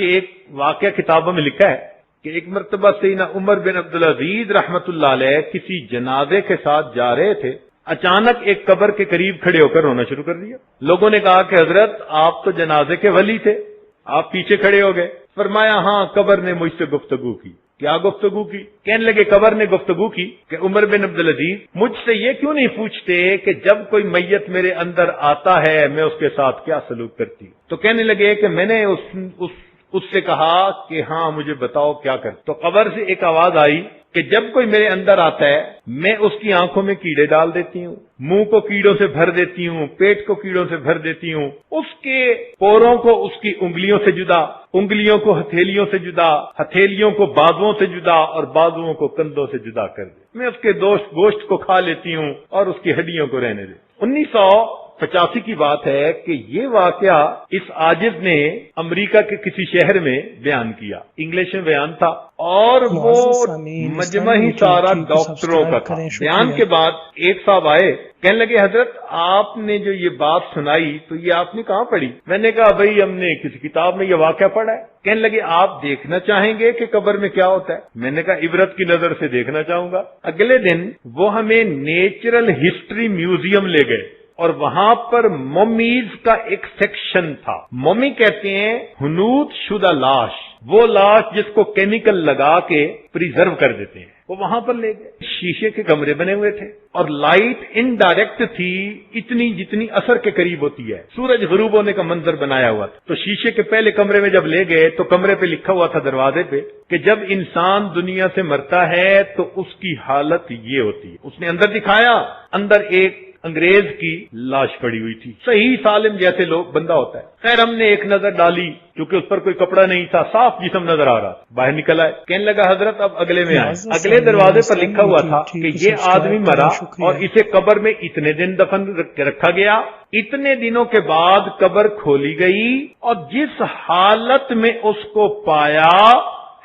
چنانچہ ایک واقعہ کتابوں میں لکھا ہے کہ ایک مرتبہ سیدنا عمر بن عبدالعزیز رحمت اللہ علیہ کسی جنازے کے ساتھ جا رہے تھے، اچانک ایک قبر کے قریب کھڑے ہو کر رونا شروع کر دیا۔ لوگوں نے کہا کہ حضرت آپ تو جنازے کے ولی تھے، آپ پیچھے کھڑے ہو گئے۔ فرمایا ہاں قبر نے مجھ سے گفتگو کی۔ کیا گفتگو کی؟ کہنے لگے قبر نے گفتگو کی کہ عمر بن عبدالعزیز مجھ سے یہ کیوں نہیں پوچھتے کہ جب کوئی میت میرے اندر آتا ہے میں اس کے ساتھ کیا سلوک کرتی ہوں؟ تو کہنے لگے کہ میں نے اس سے کہا کہ ہاں مجھے بتاؤ کیا کر۔ تو قبر سے ایک آواز آئی کہ جب کوئی میرے اندر آتا ہے میں اس کی آنکھوں میں کیڑے ڈال دیتی ہوں، منہ کو کیڑوں سے بھر دیتی ہوں، پیٹ کو کیڑوں سے بھر دیتی ہوں، اس کے پوروں کو اس کی انگلیوں سے جدا، انگلیوں کو ہتھیلیوں سے جدا، ہتھیلیوں کو بازوؤں سے جدا اور بازوؤں کو کندھوں سے جدا کر دے۔ میں اس کے گوشت کو کھا لیتی ہوں اور اس کی ہڈیوں کو رہنے دے۔ 1985 کی بات ہے کہ یہ واقعہ اس عاجز نے امریکہ کے کسی شہر میں بیان کیا، انگلش میں بیان تھا اور وہ مجمع ہی سارا ڈاکٹروں کا تھا۔ بیان کے بعد ایک صاحب آئے، کہنے لگے حضرت آپ نے جو یہ بات سنائی تو یہ آپ نے کہاں پڑھی؟ میں نے کہا بھائی ہم نے کسی کتاب میں یہ واقعہ پڑھا ہے۔ کہنے لگے آپ دیکھنا چاہیں گے کہ قبر میں کیا ہوتا ہے؟ میں نے کہا عبرت کی نظر سے دیکھنا چاہوں گا۔ اگلے دن وہ ہمیں نیچرل ہسٹری میوزیم لے گئے اور وہاں پر مومیز کا ایک سیکشن تھا۔ مومی کہتے ہیں ہنود شدہ لاش، وہ لاش جس کو کیمیکل لگا کے پریزرو کر دیتے ہیں، وہ وہاں پر لے گئے۔ شیشے کے کمرے بنے ہوئے تھے اور لائٹ انڈائریکٹ تھی، اتنی جتنی اثر کے قریب ہوتی ہے، سورج غروب ہونے کا منظر بنایا ہوا تھا۔ تو شیشے کے پہلے کمرے میں جب لے گئے تو کمرے پہ لکھا ہوا تھا دروازے پہ کہ جب انسان دنیا سے مرتا ہے تو اس کی حالت یہ ہوتی ہے۔ اس نے اندر دکھایا، اندر ایک انگریز کی لاش پڑی ہوئی تھی، صحیح سالم جیسے لوگ بندہ ہوتا ہے۔ خیر ہم نے ایک نظر ڈالی، کیونکہ اس پر کوئی کپڑا نہیں تھا، صاف جسم نظر آ رہا، باہر نکل آئے۔ کہنے لگا حضرت اب اگلے میں آئے۔ اگلے دروازے پر لکھا ہوا تھا کہ یہ آدمی مرا اور اسے قبر میں اتنے دن دفن رکھا گیا، اتنے دنوں کے بعد قبر کھولی گئی اور جس حالت میں اس کو پایا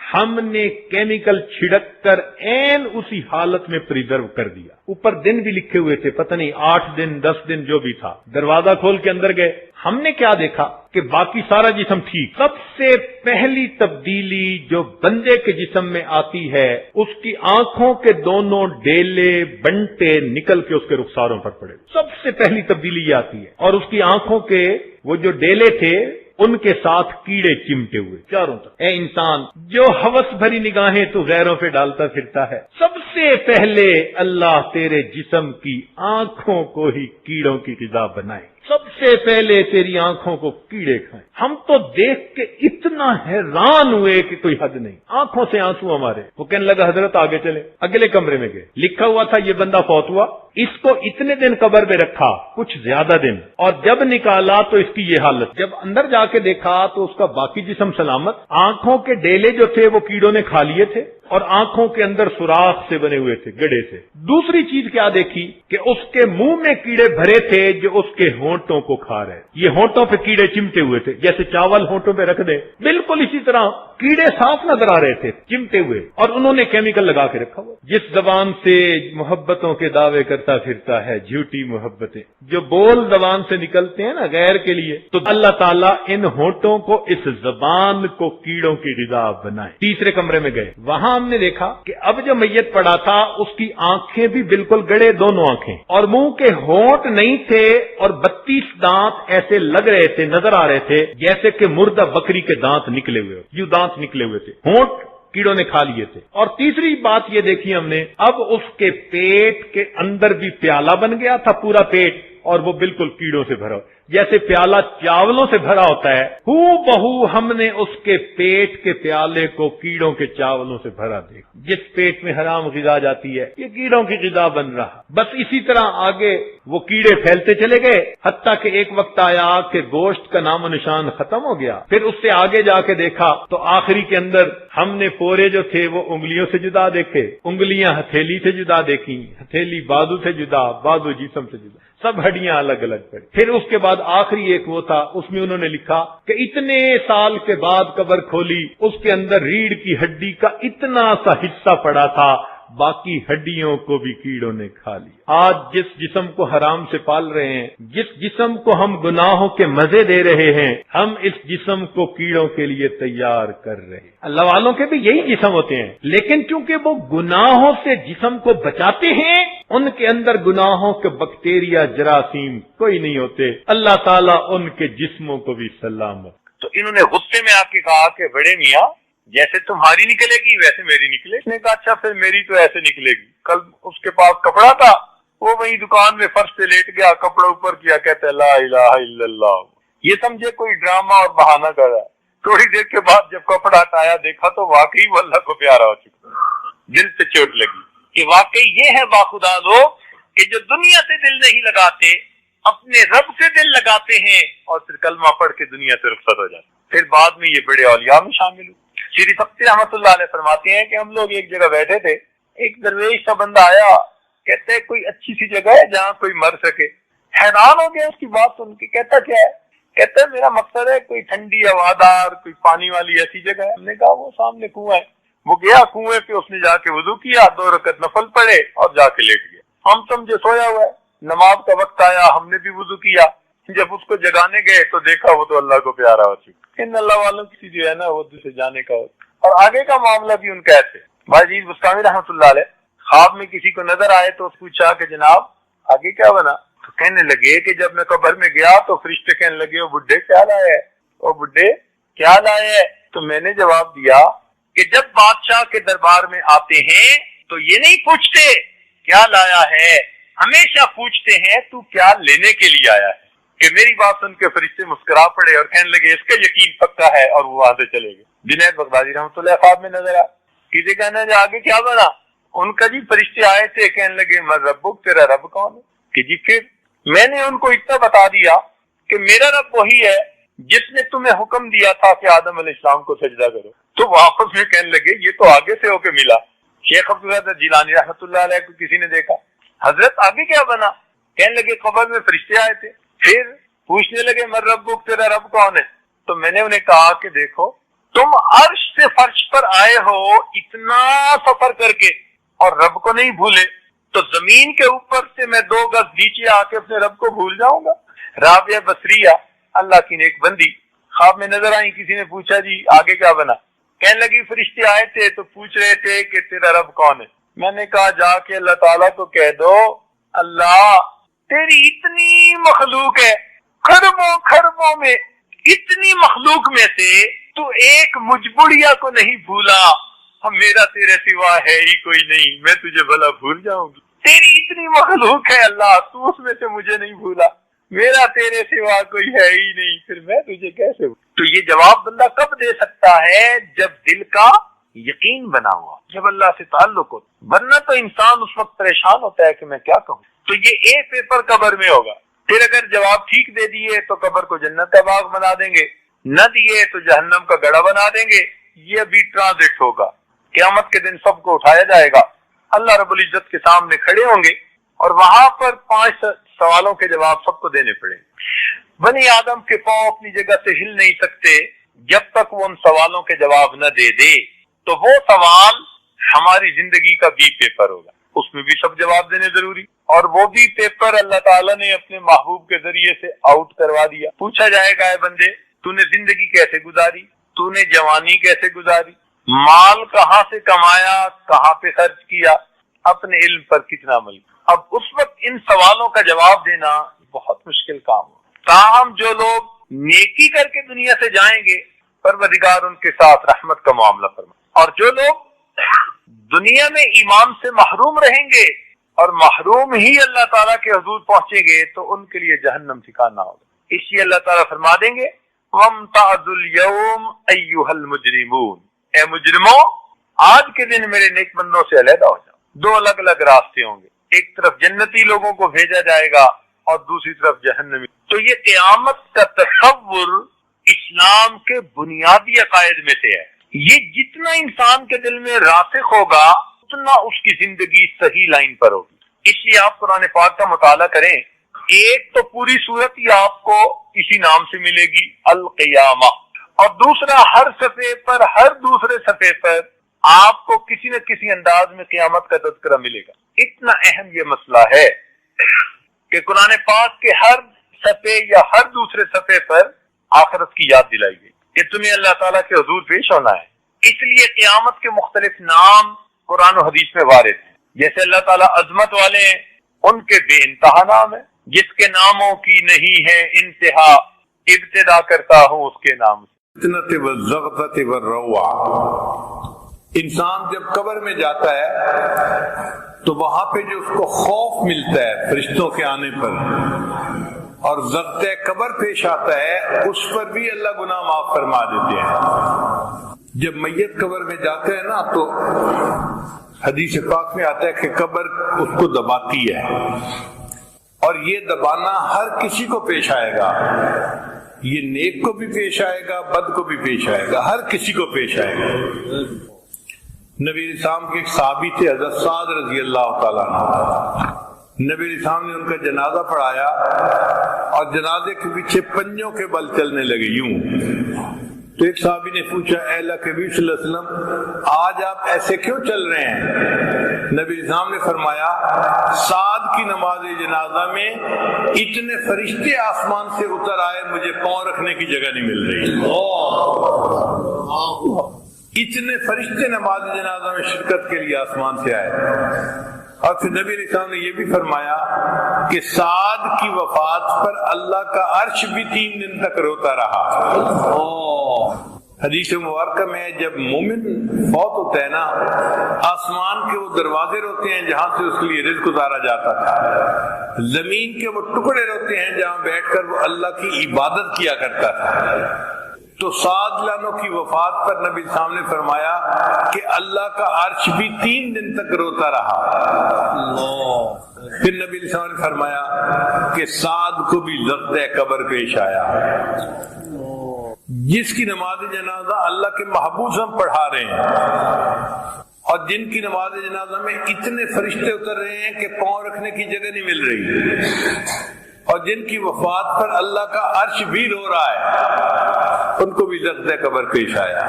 ہم نے کیمیکل چھڑک کر عین اسی حالت میں پریزرو کر دیا۔ اوپر دن بھی لکھے ہوئے تھے، پتہ نہیں 8 دن 10 دن جو بھی تھا۔ دروازہ کھول کے اندر گئے، ہم نے کیا دیکھا کہ باقی سارا جسم ٹھیک۔ سب سے پہلی تبدیلی جو بندے کے جسم میں آتی ہے، اس کی آنکھوں کے دونوں ڈیلے بنٹے نکل کے اس کے رخساروں پر پڑے، سب سے پہلی تبدیلی یہ آتی ہے۔ اور اس کی آنکھوں کے وہ جو ڈیلے تھے ان کے ساتھ کیڑے چمٹے ہوئے چاروں طرف۔ اے انسان جو ہوس بھری نگاہیں تو غیروں پہ ڈالتا پھرتا ہے، سب سے پہلے اللہ تیرے جسم کی آنکھوں کو ہی کیڑوں کی غذا بنائے، سب سے پہلے تیری آنکھوں کو کیڑے کھائیں۔ ہم تو دیکھ کے اتنا حیران ہوئے کہ کوئی حد نہیں، آنکھوں سے آنسو ہمارے۔ وہ کہنے لگا حضرت آگے چلے، اگلے کمرے میں گئے، لکھا ہوا تھا یہ بندہ فوت ہوا، اس کو اتنے دن قبر میں رکھا، کچھ زیادہ دن، اور جب نکالا تو اس کی یہ حالت۔ جب اندر جا کے دیکھا تو اس کا باقی جسم سلامت، آنکھوں کے ڈیلے جو تھے وہ کیڑوں نے کھا لیے تھے اور آنکھوں کے اندر سوراخ سے بنے ہوئے تھے، گڑے سے۔ دوسری چیز کیا دیکھی کہ اس کے منہ میں کیڑے بھرے تھے جو اس کے ہونٹوں کو کھا رہے، یہ ہونٹوں پہ کیڑے چمٹے ہوئے تھے، جیسے چاول ہونٹوں پہ رکھ دے بالکل اسی طرح کیڑے صاف نظر آ رہے تھے چمٹے ہوئے، اور انہوں نے کیمیکل لگا کے رکھا ہوا۔ جس زبان سے محبتوں کے دعوے کرتا پھرتا ہے، جھوٹی محبتیں جو بول زبان سے نکلتے ہیں نا غیر کے لیے، تو اللہ تعالیٰ ان ہونٹوں کو، اس زبان کو کیڑوں کی غذا بنائے۔ تیسرے کمرے میں گئے، وہاں ہم نے دیکھا کہ اب جو میت پڑا تھا اس کی آنکھیں بھی بالکل گڑے، دونوں آنکھیں، اور منہ کے ہونٹ نہیں تھے، اور 32 دانت ایسے لگ رہے تھے، نظر آ رہے تھے جیسے کہ مردہ بکری کے دانت نکلے ہوئے، یوں دانت نکلے ہوئے تھے، ہونٹ کیڑوں نے کھا لیے تھے۔ اور تیسری بات یہ دیکھی ہم نے، اب اس کے پیٹ کے اندر بھی پیالہ بن گیا تھا، پورا پیٹ، اور وہ بالکل کیڑوں سے بھرا، جیسے پیالہ چاولوں سے بھرا ہوتا ہے، ہو بہو ہم نے اس کے پیٹ کے پیالے کو کیڑوں کے چاولوں سے بھرا دیکھا۔ جس پیٹ میں حرام غذا جاتی ہے یہ کیڑوں کی غذا بن رہا۔ بس اسی طرح آگے وہ کیڑے پھیلتے چلے گئے، حتیٰ کہ ایک وقت آیا کہ گوشت کا نام و نشان ختم ہو گیا۔ پھر اس سے آگے جا کے دیکھا تو آخری کے اندر ہم نے پورے جو تھے وہ انگلیوں سے جدا دیکھے، انگلیاں ہتھیلی سے جدا دیکھی، ہتھیلی بازو سے جدا، بازو جسم سے جدا، سب ہڈیاں الگ الگ پڑی۔ پھر اس کے بعد آخری ایک وہ تھا، اس میں انہوں نے لکھا کہ اتنے سال کے بعد قبر کھولی، اس کے اندر ریڑھ کی ہڈی کا اتنا سا حصہ پڑا تھا باقی ہڈیوں کو بھی کیڑوں نے کھا لیا۔ آج جس جسم کو حرام سے پال رہے ہیں، جس جسم کو ہم گناہوں کے مزے دے رہے ہیں، ہم اس جسم کو کیڑوں کے لیے تیار کر رہے ہیں۔ اللہ والوں کے بھی یہی جسم ہوتے ہیں، لیکن چونکہ وہ گناہوں سے جسم کو بچاتے ہیں، ان کے اندر گناہوں کے بیکٹیریا جراثیم کوئی نہیں ہوتے۔ اللہ تعالیٰ ان کے جسموں کو بھی سلامت۔ تو انہوں نے غصے میں آ کے کہا کہ بڑے میاں جیسے تمہاری نکلے گی ویسے میری نکلے۔ اس نے کہا اچھا پھر میری تو ایسے نکلے گی۔ کل اس کے پاس کپڑا تھا، وہ وہیں دکان میں فرش پہ لیٹ گیا، کپڑا اوپر کیا، کہتے لا الہ الا اللہ۔ یہ سمجھے کوئی ڈرامہ اور بہانہ کر رہا ہے۔ تھوڑی دیر کے بعد جب کپڑا ہٹایا دیکھا تو واقعی وہ اللہ کو پیارا ہو چکا۔ دل سے چوٹ لگی کہ واقعی یہ ہے باخدا لوگ کہ جو دنیا سے دل نہیں لگاتے، اپنے رب سے دل لگاتے ہیں اور پھر کلمہ پڑھ کے دنیا سے رخصت ہو جاتے۔ پھر بعد میں یہ بڑے اولیاء میں شامل ہوئے۔ شیری سبتی رحمۃ اللہ علیہ فرماتے ہیں کہ ہم لوگ ایک جگہ بیٹھے تھے، ایک درویش کا بندہ آیا، کہتے ہیں کوئی اچھی سی جگہ ہے جہاں کوئی مر سکے۔ حیران ہو گیا اس کی بات سن کے، کہتا کیا ہے؟ کہتا ہے میرا مقصد ہے کوئی ٹھنڈی ہوادار کوئی پانی والی ایسی جگہ ہے۔ ہم نے کہا وہ سامنے کنواں ہے۔ وہ گیا کنویں پہ، اس نے جا کے وضو کیا، 2 رکعت نفل پڑھے اور جا کے لیٹ گیا۔ ہم سمجھے سویا ہوا ہے۔ نماز کا وقت آیا، ہم نے بھی وضو کیا۔ جب اس کو جگانے گئے تو دیکھا وہ تو اللہ کو پیارا ہو چکا۔ ان اللہ والوں کی جو ہے نا وہ دوسرے جانے کا ہوتا۔ اور آگے کا معاملہ بھی ان کا ایسے۔ بھائی جی بستانی رحمۃ اللہ علیہ خواب میں کسی کو نظر آئے تو پوچھا کہ جناب آگے کیا بنا؟ تو کہنے لگے کہ جب میں قبر میں گیا تو فرشتے کہنے لگے وہ بڈھے کیا لائے ہے، وہ بڈھے کیا لائے ہے؟ تو میں نے جواب دیا کہ جب بادشاہ کے دربار میں آتے ہیں تو یہ نہیں پوچھتے کیا لایا ہے، ہمیشہ پوچھتے ہیں تو کیا لینے کے لیے آیا ہے۔ کہ میری بات سن کے فرشتے مسکرا پڑے اور کہنے لگے اس کا یقین پکا ہے، اور وہ وہاں سے چلے گئے۔ جنید بغدادی رحمۃ اللہ خواب میں نظر آ کسی کہنا ہے آگے کیا بنا؟ ان کا جی فرشتے آئے تھے، کہنے لگے میں ربک، تیرا رب کون ہے؟ کہ جی پھر میں نے ان کو اتنا بتا دیا کہ میرا رب وہی ہے جس نے تمہیں حکم دیا تھا کہ آدم علیہ السلام کو سجدہ کرو۔ تو واپس میں کہنے لگے یہ تو آگے سے ہو کے ملا۔ شیخ عبدالقادر جیلانی رحمۃ اللہ علیہ کو کسی نے دیکھا، حضرت آگے کیا بنا؟ کہنے لگے قبر میں فرشتے آئے تھے، پھر پوچھنے لگے من ربک، تیرا رب کون ہے؟ تو میں نے انہیں کہا کہ دیکھو تم عرش سے فرش پر آئے ہو اتنا سفر کر کے اور رب کو نہیں بھولے، تو زمین کے اوپر سے میں 2 گز نیچے آ کے اپنے رب کو بھول جاؤں گا؟ رابعہ بصریہ اللہ کی نیک بندی خواب میں نظر آئی، کسی نے پوچھا جی آگے کیا بنا؟ کہنے لگی فرشتے آئے تھے تو پوچھ رہے تھے کہ تیرا رب کون ہے۔ میں نے کہا جا کے اللہ تعالیٰ کو کہہ دو اللہ تیری اتنی مخلوق ہے، خربوں میں اتنی مخلوق میں سے تو ایک مجبوریہ کو نہیں بھولا، میرا تیرے سوا ہے ہی کوئی نہیں، میں تجھے بھلا بھول جاؤں گی؟ تیری اتنی مخلوق ہے اللہ، تو اس میں سے مجھے نہیں بھولا، میرا تیرے سوا کوئی ہے ہی نہیں، پھر میں تجھے کیسے بھولوں؟ تو یہ جواب بندہ کب دے سکتا ہے؟ جب دل کا یقین بنا ہوا، جب اللہ سے تعلق ہو، ورنہ تو انسان اس وقت پریشان ہوتا ہے کہ میں کیا کہوں۔ تو یہ اے پیپر قبر میں ہوگا، پھر اگر جواب ٹھیک دے دیے تو قبر کو جنت کا باغ بنا دیں گے، نہ دیے تو جہنم کا گڑھا بنا دیں گے۔ یہ ابھی ٹرانزٹ ہوگا، قیامت کے دن سب کو اٹھایا جائے گا، اللہ رب العزت کے سامنے کھڑے ہوں گے اور وہاں پر 5 سوالوں کے جواب سب کو دینے پڑیں گے۔ بنی آدم کے پاؤں اپنی جگہ سے ہل نہیں سکتے جب تک وہ ان سوالوں کے جواب نہ دے دے، تو وہ سوال ہماری زندگی کا بی پیپر ہوگا، اس میں بھی سب جواب دینے ضروری، اور وہ بھی پیپر اللہ تعالیٰ نے اپنے محبوب کے ذریعے سے آؤٹ کروا دیا۔ پوچھا جائے گا اے بندے تو نے زندگی کیسے گزاری، تو نے جوانی کیسے گزاری، مال کہاں سے کمایا، کہاں پہ خرچ کیا، اپنے علم پر کتنا عمل۔ اب اس وقت ان سوالوں کا جواب دینا بہت مشکل کام ہو۔ تاہم جو لوگ نیکی کر کے دنیا سے جائیں گے پروردگار ان کے ساتھ رحمت کا معاملہ فرمائے، اور جو لوگ دنیا میں ایمان سے محروم رہیں گے اور محروم ہی اللہ تعالیٰ کے حضور پہنچیں گے تو ان کے لیے جہنم ٹھکانہ ہوگا۔ اس لیے اللہ تعالیٰ فرما دیں گے وَامْتَعْضُوا الْيَوْمَ أَيُّهَا الْمُجْرِمُونَ، اے مجرموں آج کے دن میرے نیک بندوں سے علیحدہ ہو جاؤ۔ 2 الگ الگ راستے ہوں گے، ایک طرف جنتی لوگوں کو بھیجا جائے گا اور دوسری طرف جہنمی۔ تو یہ قیامت کا تصور اسلام کے بنیادی عقائد میں سے ہے۔ یہ جتنا انسان کے دل میں راسخ ہوگا اتنا اس کی زندگی صحیح لائن پر ہوگی۔ اس لیے آپ قرآن پاک کا مطالعہ کریں، ایک تو پوری صورت ہی آپ کو اسی نام سے ملے گی القیامہ، اور دوسرا ہر صفحے پر، ہر دوسرے صفحے پر آپ کو کسی نہ کسی انداز میں قیامت کا تذکرہ ملے گا. اتنا اہم یہ مسئلہ ہے کہ قرآن پاک کے ہر صفحے یا ہر دوسرے صفحے پر آخرت کی یاد دلائی گئی کہ تمہیں اللہ تعالیٰ کے حضور پیش ہونا ہے. اس لیے قیامت کے مختلف نام قرآن و حدیث میں وارد ہیں. جیسے اللہ تعالیٰ عظمت والے ہیں، ان کے بے انتہا نام ہے. جس کے ناموں کی نہیں ہے انتہا، ابتدا کرتا ہوں اس کے نام سے. انسان جب قبر میں جاتا ہے تو وہاں پہ جو اس کو خوف ملتا ہے فرشتوں کے آنے پر، اور ضبط قبر پیش آتا ہے، اس پر بھی اللہ گناہ معاف فرما دیتے ہیں. جب میت قبر میں جاتے ہیں نا تو حدیث پاک میں آتا ہے کہ قبر اس کو دباتی ہے، اور یہ دبانا ہر کسی کو پیش آئے گا. یہ نیک کو بھی پیش آئے گا، بد کو بھی پیش آئے گا، ہر کسی کو پیش آئے گا. نبی اسلام کے ایک صحابی تھے حضرت سعد رضی اللہ تعالیٰ عنہ. نبی اسلام نے ان کا جنازہ پڑھایا اور جنازے کے پیچھے پنجوں کے بل چلنے لگے یوں. تو ایک صحابی نے پوچھا، اے اللہ کے نبی صلی اللہ علیہ وسلم، آج آپ ایسے کیوں چل رہے ہیں؟ نبی اسلام نے فرمایا، سعد کی نماز جنازہ میں اتنے فرشتے آسمان سے اتر آئے، مجھے پاؤں رکھنے کی جگہ نہیں مل رہی. اتنے فرشتے نماز جنازہ میں شرکت کے لیے آسمان سے آئے. اور پھر نبی علیہ السلام نے یہ بھی فرمایا کہ سعد کی وفات پر اللہ کا عرش بھی 3 دن تک روتا رہا. حدیث مبارکہ میں جب مومن فوت ہوتا ہے نا، آسمان کے وہ دروازے روتے ہیں جہاں سے اس کے لیے رزق اتارا جاتا تھا، زمین کے وہ ٹکڑے روتے ہیں جہاں بیٹھ کر وہ اللہ کی عبادت کیا کرتا تھا. تو سعد لانو کی وفات پر نبی صاحب نے فرمایا کہ اللہ کا عرش بھی 3 دن تک روتا رہا. پھر نبی صاحب نے فرمایا کہ سعد کو بھی ضبط قبر پیش آیا. جس کی نماز جنازہ اللہ کے محبوب ہم پڑھا رہے ہیں، اور جن کی نماز جنازہ میں اتنے فرشتے اتر رہے ہیں کہ پاؤں رکھنے کی جگہ نہیں مل رہی، اور جن کی وفات پر اللہ کا عرش بھی رو رہا ہے، ان کو بھی ضبط قبر پیش آیا.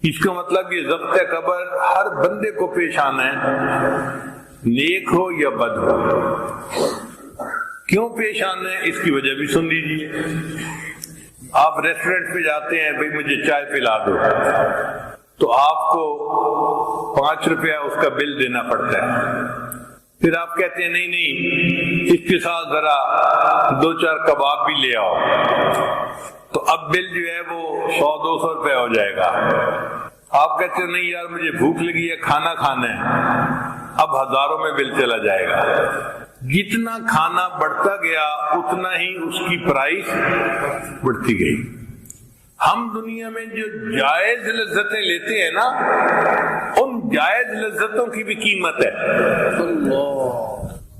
اس کا مطلب یہ ضبط قبر ہر بندے کو پیش آنا ہے، نیک ہو یا بد ہو. کیوں پیش آنا ہے اس کی وجہ بھی سن لیجیے. آپ ریسٹورینٹ پہ جاتے ہیں، بھئی مجھے چائے پلا دو، تو آپ کو 5 روپیہ اس کا بل دینا پڑتا ہے. پھر آپ کہتے ہیں نہیں اس کے ساتھ ذرا 2-4 کباب بھی لے آؤ، تو اب بل جو ہے وہ 100-200 روپے ہو جائے گا. آپ کہتے ہیں نہیں یار مجھے بھوک لگی ہے، کھانا کھانا ہے، اب ہزاروں میں بل چلا جائے گا. جتنا کھانا بڑھتا گیا اتنا ہی اس کی پرائس بڑھتی گئی. ہم دنیا میں جو جائز لذتیں لیتے ہیں نا، ان جائز لذتوں کی بھی قیمت ہے.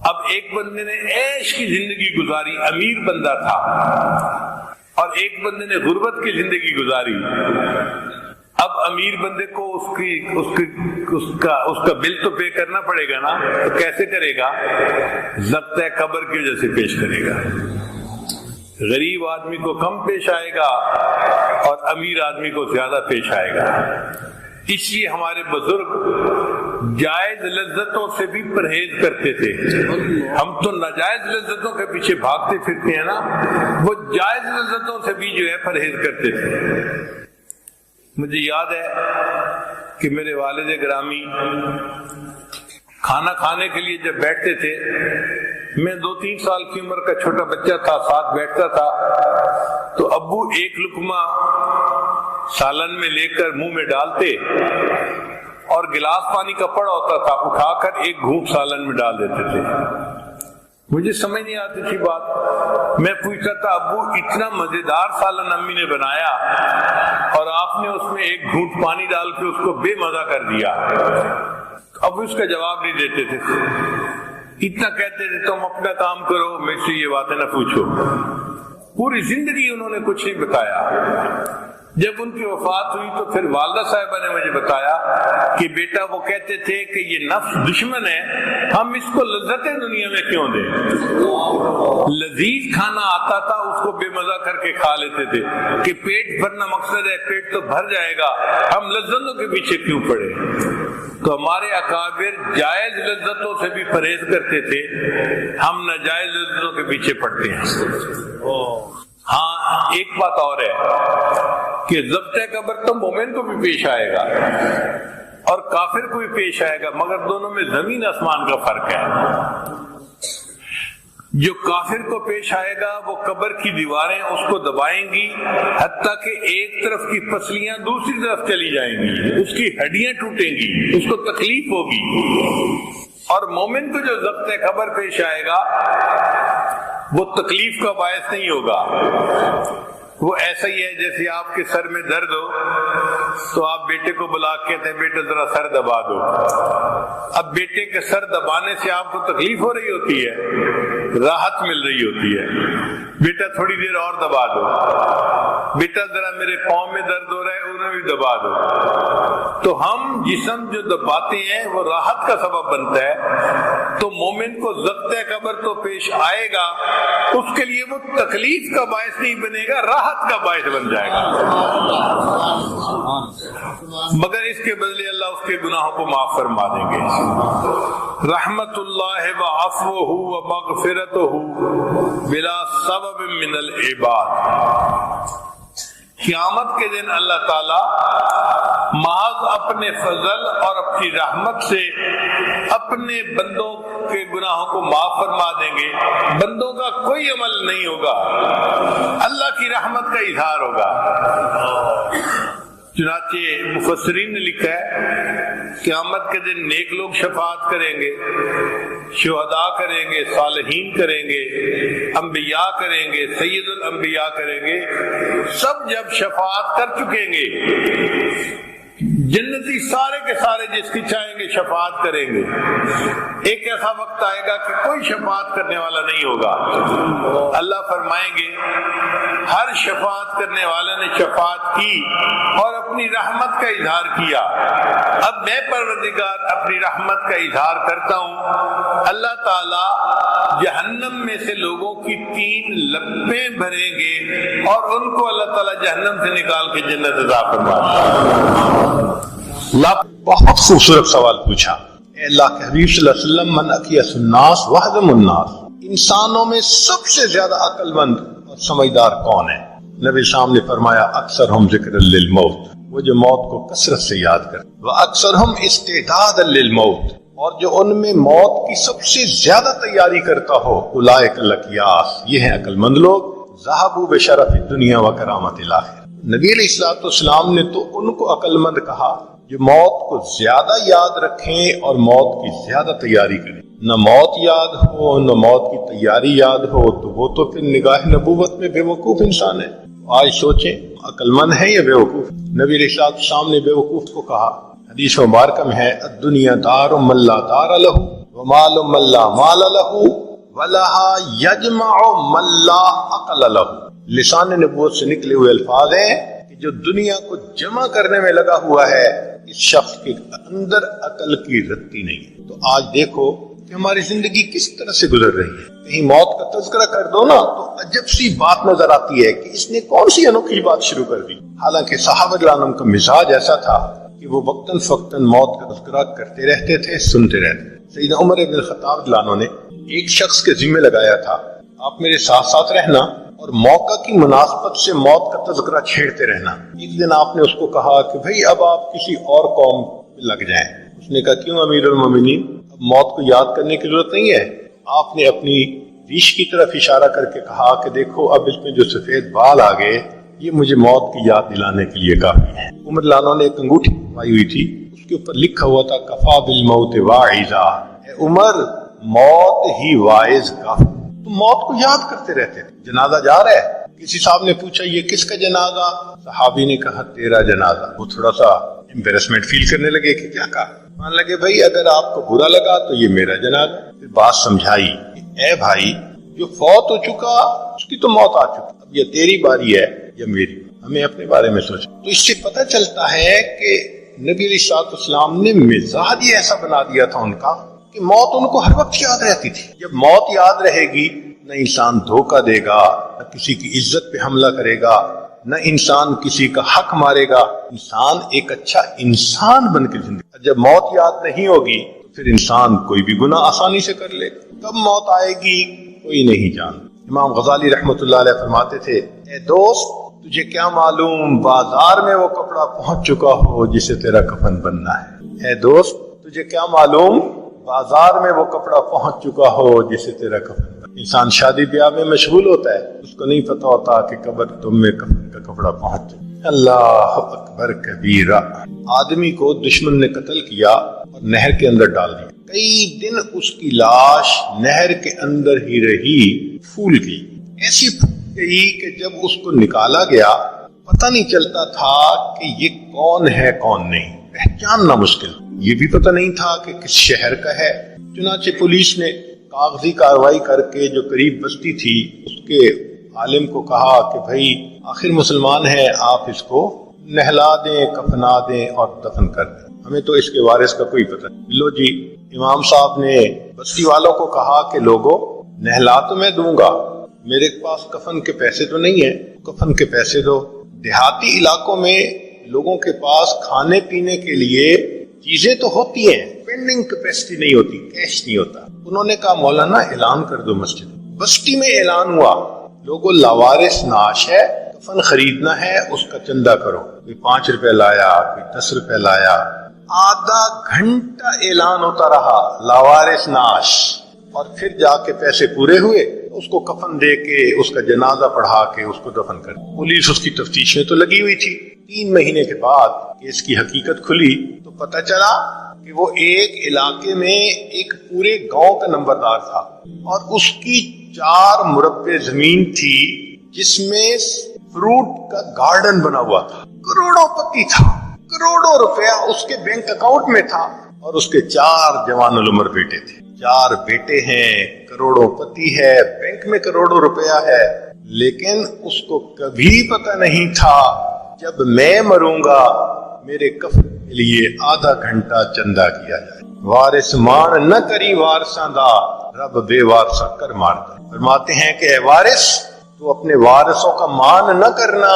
اب ایک بندے نے عیش کی زندگی گزاری، امیر بندہ تھا، اور ایک بندے نے غربت کی زندگی گزاری. اب امیر بندے کو اس کا بل تو پے کرنا پڑے گا نا، تو کیسے کرے گا؟ ضبط قبر کی وجہ سے پیش کرے گا. غریب آدمی کو کم پیش آئے گا اور امیر آدمی کو زیادہ پیش آئے گا. اس لیے ہمارے بزرگ جائز لذتوں سے بھی پرہیز کرتے تھے. ہم تو ناجائز لذتوں کے پیچھے بھاگتے پھرتے ہیں نا، وہ جائز لذتوں سے بھی جو ہے پرہیز کرتے تھے. مجھے یاد ہے کہ میرے والد گرامی کھانا کھانے کے لیے جب بیٹھتے تھے، میں 2-3 سال کی عمر کا چھوٹا بچہ تھا، ساتھ بیٹھتا تھا، تو ابو ایک لقمہ سالن میں لے کر منہ میں ڈالتے، اور گلاس پانی کا پڑا ہوتا تھا، اٹھا کر ایک گھونٹ سالن میں ڈال دیتے تھے. مجھے سمجھ نہیں آتی تھی بات. میں پوچھتا تھا ابو اتنا مزیدار سالن امی نے بنایا اور آپ نے اس میں ایک گھونٹ پانی ڈال کے اس کو بے مزہ کر دیا. اب اس کا جواب نہیں دیتے تھے، اتنا کہتے تھے تم اپنا کام کرو، مجھ سے یہ باتیں نہ پوچھو. پوری زندگی انہوں نے کچھ نہیں بتایا. جب ان کی وفات ہوئی تو پھر والدہ صاحبہ نے مجھے بتایا کہ بیٹا وہ کہتے تھے کہ یہ نفس دشمن ہے، ہم اس کو لذتیں دنیا میں کیوں دیں؟ لذیذ کھانا آتا تھا اس کو بے مزہ کر کے کھا لیتے تھے کہ پیٹ بھرنا مقصد ہے، پیٹ تو بھر جائے گا، ہم لذتوں کے پیچھے کیوں پڑے؟ تو ہمارے اکابر جائز لذتوں سے بھی پرہیز کرتے تھے، ہم ناجائز لذتوں کے پیچھے پڑتے ہیں۔ ہاں ایک بات اور ہے کہ ضبط قبر تو مومن کو بھی پیش آئے گا اور کافر کو بھی پیش آئے گا، مگر دونوں میں زمین آسمان کا فرق ہے۔ جو کافر کو پیش آئے گا وہ قبر کی دیواریں اس کو دبائیں گی حتیٰ کہ ایک طرف کی پسلیاں دوسری طرف چلی جائیں گی، اس کی ہڈیاں ٹوٹیں گی، اس کو تکلیف ہوگی۔ اور مومن کو جو ضبط قبر پیش آئے گا وہ تکلیف کا باعث نہیں ہوگا، وہ ایسا ہی ہے جیسے آپ کے سر میں درد ہو تو آپ بیٹے کو بلا کے کہتے ہیں بیٹا ذرا سر دبا دو۔ اب بیٹے کے سر دبانے سے آپ کو تکلیف ہو رہی ہوتی ہے، راحت مل رہی ہوتی ہے، بیٹا تھوڑی دیر اور دبا دو، بیٹا ذرا میرے پاؤں میں درد ہو رہا ہے انہیں بھی دبا دو۔ تو ہم جسم جو دباتے ہیں وہ راحت کا سبب بنتا ہے، تو مومن کو ضبط قبر تو پیش آئے گا، اس کے لیے وہ تکلیف کا باعث نہیں بنے گا، راحت کا باعث بن جائے گا، مگر اس کے بدلے اللہ اس کے گناہوں کو معاف فرما دیں گے۔ رحمت اللہ وعفوہ ومغفرتہ بلا سبب من العباد۔ قیامت کے دن اللہ تعالی محض اپنے فضل اور اپنی رحمت سے اپنے بندوں کے گناہوں کو معاف فرما دیں گے، بندوں کا کوئی عمل نہیں ہوگا، اللہ کی رحمت کا اظہار ہوگا۔ چنانچہ مفسرین نے لکھا ہے قیامت کے دن نیک لوگ شفاعت کریں گے، شہداء کریں گے، صالحین کریں گے، انبیاء کریں گے، سید الانبیاء کریں گے، سب جب شفاعت کر چکیں گے، جنتی سارے کے سارے جس کی چاہیں گے شفاعت کریں گے، ایک ایسا وقت آئے گا کہ کوئی شفاعت کرنے والا نہیں ہوگا۔ اللہ فرمائیں گے ہر شفاعت کرنے والے نے شفاعت کی اور اپنی رحمت کا اظہار کیا، اب میں پروردگار اپنی رحمت کا اظہار کرتا ہوں۔ اللہ تعالی جہنم میں سے لوگوں کی 3 لپیں بھریں گے اور ان کو اللہ تعالی جہنم سے نکال کے جنت عطا فرمائے۔ بہت خوبصورت سوال پوچھا۔ اے اللہ کے حبیب صلی اللہ علیہ وسلم، من اکیس الناس وحدم الناس، انسانوں میں سب سے زیادہ عقل مند اور سمجھدار کون ہے؟ نبی صاحب نے فرمایا اکثرہم ذکر للموت، وہ جو موت کو کثرت سے یاد کرے، واکثرہم استعداد للموت، اور جو ان میں موت کی سب سے زیادہ تیاری کرتا ہو، اولئک الاکیاس، یہ ہیں عقل مند لوگ، ذہبوا بشرف الدنیا وکرامت الاخرہ۔ نبی علیہ السلام نے تو ان کو عقل مند کہا جو موت کو زیادہ یاد رکھیں اور موت کی زیادہ تیاری کریں۔ نہ موت یاد ہو نہ موت کی تیاری یاد ہو تو وہ تو پھر نگاہ نبوت میں بے وقوف انسان ہے۔ آج سوچیں عقل مند ہے یا بے وقوف؟ نبی علیہ السلام نے بے وقوف کو کہا، حدیث مبارکہ میں ہے الدنیا دار من لا دار لہ ومال من لا مال لہ ولہا یجمع من لا عقل لہ۔ لسان نبوت سے نکلے ہوئے الفاظ ہیں کہ جو دنیا کو جمع کرنے میں لگا ہوا ہے اس شخص کے اندر عقل کی رتی نہیں ہے۔ تو آج دیکھو کہ ہماری زندگی کس طرح سے گزر رہی ہے، کہیں موت کا تذکرہ کر دو نا تو عجب سی بات نظر آتی ہے کہ اس نے کون سی انوکھی بات شروع کر دی۔ حالانکہ صحابہ کرام کا مزاج ایسا تھا کہ وہ وقتاً فوقتاً موت کا تذکرہ کرتے رہتے تھے، سنتے رہتے۔ سیدنا عمر بن الخطاب عنہ نے ایک شخص کے ذمہ لگایا تھا آپ میرے ساتھ ساتھ رہنا اور موقع کی مناسبت سے موت کا تذکرہ چھیڑتے رہنا۔ ایک دن آپ نے اس کو کہا کہ بھئی اب آپ کسی اور قوم میں لگ جائیں۔ اس نے کہا کیوں امیر المومنین، اب موت کو یاد کرنے کی ضرورت نہیں ہے۔ آپ نے اپنی ریش کی طرف اشارہ کر کے کہا کہ دیکھو اب اس میں جو سفید بال آ گئے یہ مجھے موت کی یاد دلانے کے لیے کافی ہے۔ عمر لانا نے ایک انگوٹھی پائی ہوئی تھی، اس کے اوپر لکھا ہوا تھا کفا بالموت واعظا، اے عمر موت ہی واعظ کافی۔ تو موت کو یاد کرتے رہتے تھے۔ جنازہ جا رہا ہے، کسی صاحب نے پوچھا یہ کس کا جنازہ؟ صحابی نے کہا تیرا جنازہ۔ وہ تھوڑا سا امبیرسمنٹ فیل کرنے لگے کہ کیا کہا، مان لگے بھائی اگر آپ کو برا لگا تو یہ میرا جنازہ۔ پھر بات سمجھائی، اے بھائی جو فوت ہو چکا اس کی تو موت آ چکی، اب یہ تیری باری ہے یا میری؟ ہمیں اپنے بارے میں سوچیں. تو اس سے پتہ چلتا ہے کہ نبی علیہ الصلوۃ والسلام نے مزاج ہی ایسا بنا دیا تھا ان کا کہ موت ان کو ہر وقت یاد رہتی تھی. جب موت یاد رہے گی نہ انسان دھوکہ دے گا، نہ کسی کی عزت پہ حملہ کرے گا، نہ انسان کسی کا حق مارے گا. انسان ایک اچھا انسان بن کے زندگی. جب موت یاد نہیں ہوگی تو پھر انسان کوئی بھی گناہ آسانی سے کر لے گا. کب موت آئے گی کوئی نہیں جانتا. امام غزالی رحمۃ اللہ علیہ فرماتے تھے، اے دوست تجھے کیا معلوم بازار میں وہ کپڑا پہنچ چکا ہو جسے تیرا کفن بننا ہے. اے دوست تجھے کیا معلوم بازار میں وہ کپڑا پہنچ چکا ہو جسے تیرا کفن بننا. انسان شادی بیاہ میں مشغول ہوتا ہے، اس کو نہیں پتا ہوتا کہ قبر تم میں کفن کا کپڑا پہنچ چکا. اللہ اکبر کبیرہ. آدمی کو دشمن نے قتل کیا اور نہر کے اندر ڈال دیا. کئی دن اس کی لاش نہر کے اندر ہی رہی، پھول گئی. ایسی پھول گئی کہ جب اس کو نکالا گیا پتہ نہیں چلتا تھا کہ یہ کون ہے کون نہیں، پہچاننا مشکل. یہ بھی پتہ نہیں تھا کہ کس شہر کا ہے. چنانچہ پولیس نے کاغذی کارروائی کر کے جو قریب بستی تھی اس کے عالم کو کہا کہ بھائی آخر مسلمان ہے، آپ اس کو نہلا دیں، کفنا دیں اور دفن کر دیں، ہمیں تو اس کے وارث کا کوئی پتہ نہیں. لو جی، امام صاحب نے بستی والوں کو کہا کہ لوگوں نہلا تو میں دوں گا، میرے پاس کفن کے پیسے تو نہیں ہیں، کفن کے پیسے دو. دیہاتی علاقوں میں لوگوں کے پاس کھانے پینے کے لیے چیزیں تو ہوتی ہیں، پینڈنگ کیپیسٹی نہیں ہوتی، کیش نہیں ہوتا. انہوں نے کہا مولانا اعلان کر دو مسجد. بستی میں اعلان ہوا، لوگوں لاوارث نعش ہے، کفن خریدنا ہے، اس کا چندہ کرو. کوئی 5 روپے لایا، کوئی 10 روپے لایا. آدھا گھنٹہ اعلان ہوتا رہا لاوارث نعش، اور پھر جا کے پیسے پورے ہوئے، اس کو کفن دے کے اس کا جنازہ پڑھا کے اس کو دفن کر. پولیس اس کی تفتیش میں تو لگی ہوئی تھی. 3 مہینے کے بعد کیس کی حقیقت کھلی تو پتہ چلا کہ وہ ایک علاقے میں ایک پورے گاؤں کا نمبردار تھا، اور اس کی 4 مربع زمین تھی جس میں فروٹ کا گارڈن بنا ہوا تھا. کروڑوں پتی تھا، کروڑوں روپیہ اس کے بینک اکاؤنٹ میں تھا، اور اس کے 4 جوان العمر بیٹے تھے. 4 بیٹے ہیں، کروڑوں پتی ہے، بینک میں کروڑوں روپیہ ہے. لیکن اس کو کبھی پتہ نہیں تھا جب میں مروں گا میرے کفن کے لیے آدھا گھنٹہ چندہ کیا جائے. وارث مان نہ کری وارثاں دا، رب بے وارثہ کر مارتا. فرماتے ہیں کہ اے وارث تو اپنے وارثوں کا مان نہ کرنا،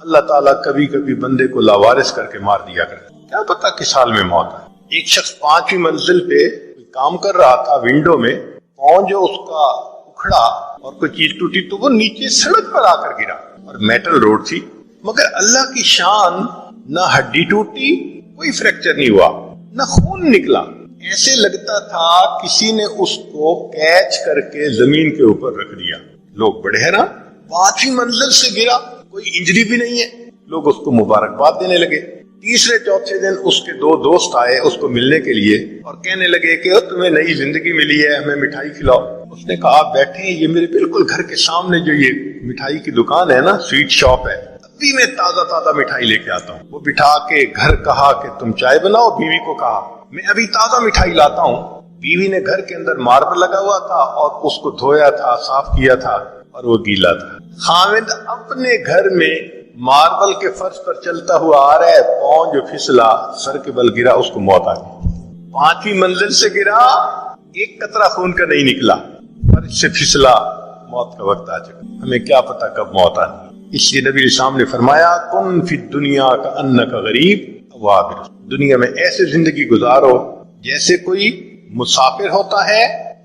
اللہ تعالیٰ کبھی کبھی بندے کو لاوارث کر کے مار دیا کرتا. کیا پتا کس حال میں موت ہے. ایک شخص 5ویں منزل پہ کام کر رہا تھا، ونڈو میں پاؤں جو اس کا اکھڑا اور کوئی چیز ٹوٹی تو وہ نیچے سڑک پر آ کر گرا، اور میٹل روڈ تھی. مگر اللہ کی شان، نہ ہڈی ٹوٹی، کوئی فریکچر نہیں ہوا، نہ خون نکلا. ایسے لگتا تھا کسی نے اس کو کیچ کر کے زمین کے اوپر رکھ دیا. لوگ بڑے حیران، 5ویں منزل سے گرا، کوئی انجری بھی نہیں ہے. لوگ اس کو مبارکباد دینے لگے. تیسرے چوتھے دن اس کے 2 دوست آئے اس کو ملنے کے لیے اور کہنے لگے کہ تمہیں نئی زندگی ملی ہے، ہمیں مٹھائی کھلاؤ. اس نے کہا بیٹھیں، یہ میرے بالکل گھر کے سامنے جو یہ مٹھائی کی دکان ہے نا، سویٹ شاپ ہے، ابھی میں تازہ مٹھائی لے کے آتا ہوں. وہ بٹھا کے گھر کہا کہ تم چائے بناؤ. بیوی کو کہا میں ابھی تازہ مٹھائی لاتا ہوں. بیوی نے گھر کے اندر ماربل لگا ہوا تھا اور اس کو دھویا تھا، صاف کیا تھا، اور وہ گیلا تھا. خاوند اپنے گھر میں ماربل کے فرش پر چلتا ہوا آ رہا ہے، پاؤں جو پھسلا، سر کے بل گرا، اس کو موت آ گئی. 5ویں منزل سے گرا، ایک قطرہ خون کا نہیں نکلا، فرش سے پھسلا، موت کا وقت آ چکا. ہمیں کیا پتا کب موت آنی. اس لیے نبی اسلام نے فرمایا کن فی الدنیا کأنک غریب او عابر. دنیا میں ایسے زندگی گزارو جیسے کوئی مسافر ہوتا ہے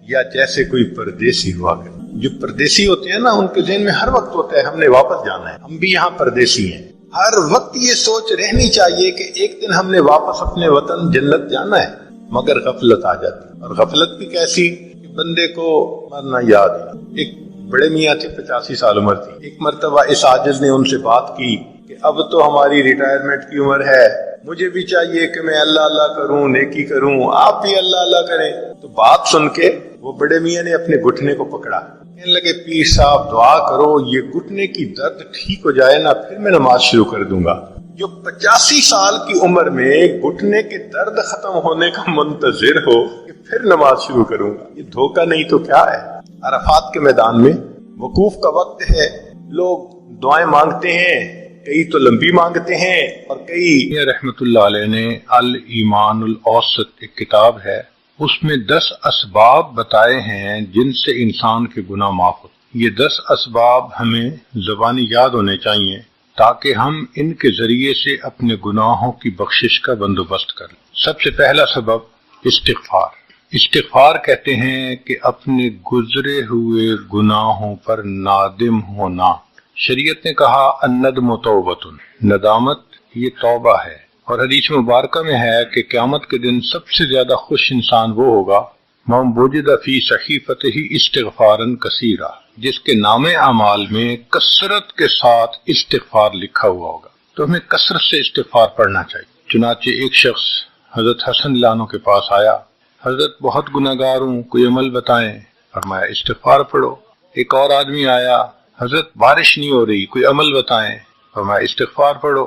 یا جیسے کوئی پردیسی ہوا کرے. جو پردیسی ہوتے ہیں نا، ان کے ذہن میں ہر وقت ہوتا ہے ہم نے واپس جانا ہے. ہم بھی یہاں پردیسی ہیں. ہر وقت یہ سوچ رہنی چاہیے کہ ایک دن ہم نے واپس اپنے وطن جنت جانا ہے. مگر غفلت آ جاتی، اور غفلت بھی کیسی کہ بندے کو مرنا یاد ہے. ایک بڑے میاں تھے، 85 سال عمر تھی. ایک مرتبہ اس عاجز نے ان سے بات کی کہ اب تو ہماری ریٹائرمنٹ کی عمر ہے، مجھے بھی چاہیے کہ میں اللہ اللہ کروں، نیکی کروں، آپ بھی اللہ اللہ کریں. تو بات سن کے وہ بڑے میاں نے اپنے گھٹنے کو پکڑا. کہنے لگے پیر صاحب دعا کرو یہ گھٹنے کی درد ٹھیک ہو جائے نا، پھر میں نماز شروع کر دوں گا. جو 85 سال کی عمر میں گھٹنے کے درد ختم ہونے کا منتظر ہو کہ پھر نماز شروع کروں گا، یہ دھوکہ نہیں تو کیا ہے. عرفات کے میدان میں وقوف کا وقت ہے، لوگ دعائیں مانگتے ہیں کہ کئی تو لمبی مانگتے ہیں اور کئی رحمت اللہ علیہ نے الایمان الاوسط ایک کتاب ہے، اس میں 10 اسباب بتائے ہیں جن سے انسان کے گناہ معاف ہوتے۔ یہ 10 اسباب ہمیں زبانی یاد ہونے چاہیے تاکہ ہم ان کے ذریعے سے اپنے گناہوں کی بخشش کا بندوبست کریں۔ سب سے پہلا سبب استغفار۔ استغفار کہتے ہیں کہ اپنے گزرے ہوئے گناہوں پر نادم ہونا۔ شریعت نے کہا الندم توبۃ، ندامت یہ توبہ ہے، اور حدیث مبارکہ میں ہے کہ قیامت کے دن سب سے زیادہ خوش انسان وہ ہوگا من وجد فی صحیفتہ استغفارا کثیرا، جس کے نام اعمال میں کثرت کے ساتھ استغفار لکھا ہوا ہوگا۔ تو ہمیں کثرت سے استغفار پڑھنا چاہیے۔ چنانچہ ایک شخص حضرت حسن اللہ عنہ کے پاس آیا، حضرت بہت گناہگار ہوں، کوئی عمل بتائیں۔ فرمایا استغفار پڑھو۔ ایک اور آدمی آیا، حضرت بارش نہیں ہو رہی، کوئی عمل بتائیں۔ فرمایا استغفار پڑھو۔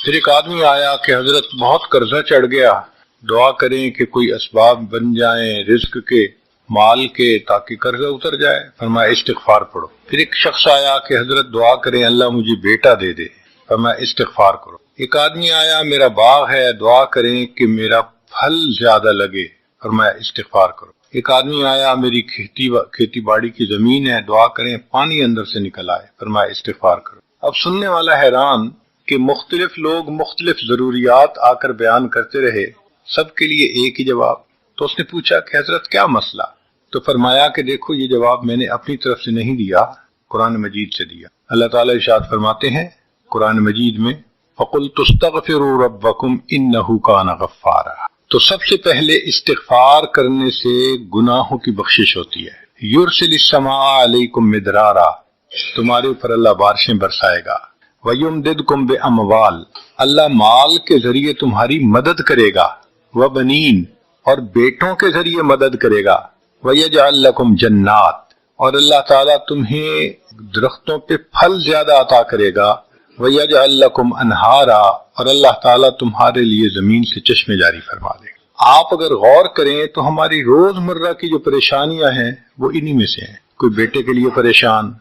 پھر ایک آدمی آیا کہ حضرت بہت قرضہ چڑھ گیا، دعا کریں کہ کوئی اسباب بن جائیں رزق کے، مال کے، تاکہ قرضہ اتر جائے۔ فرمایا استغفار پڑھو۔ پھر ایک شخص آیا کہ حضرت دعا کریں اللہ مجھے بیٹا دے دے۔ فرمایا استغفار کرو۔ ایک آدمی آیا میرا باغ ہے، دعا کریں کہ میرا پھل زیادہ لگے۔ فرمایا استغفار کرو۔ ایک آدمی آیا میری کھیتی باڑی کی زمین ہے، دعا کریں پانی اندر سے نکل آئے۔ فرمایا استغفار کرو۔ اب سننے والا حیران کہ مختلف لوگ مختلف ضروریات آ کر بیان کرتے رہے، سب کے لیے ایک ہی جواب۔ تو اس نے پوچھا کہ حضرت کیا مسئلہ؟ تو فرمایا کہ دیکھو یہ جواب میں نے اپنی طرف سے نہیں دیا، قرآن مجید سے دیا۔ اللہ تعالیٰ ارشاد فرماتے ہیں قرآن مجید میں فَقُلْتُ اسْتَغْفِرُوا رَبَّكُمْ إِنَّهُ كَانَ غَفَّارًا۔ تو سب سے پہلے استغفار کرنے سے گناہوں کی بخشش ہوتی ہے۔ یرسل السماء علیکم مدرارا، تمہارے اوپر اللہ بارشیں برسائے گا۔ وَيُمْدِدْكُمْ بِأَمْوَالٍ، اللہ مال کے ذریعے تمہاری مدد کرے گا۔ وَبَنِينَ، اور بیٹوں کے ذریعے مدد کرے گا۔ وَيَجْعَلْ لَكُمْ جَنَّاتٍ، اور اللہ تعالیٰ تمہیں درختوں پہ پھل زیادہ عطا کرے گا۔ وَيَجْعَلْ لَكُمْ أَنْهَارًا، اور اللہ تعالیٰ تمہارے لیے زمین سے چشمے جاری فرما دے گا۔ آپ اگر غور کریں تو ہماری روزمرہ کی جو پریشانیاں ہیں وہ انہی میں سے ہیں۔ کوئی بیٹے کے لیے پریشان،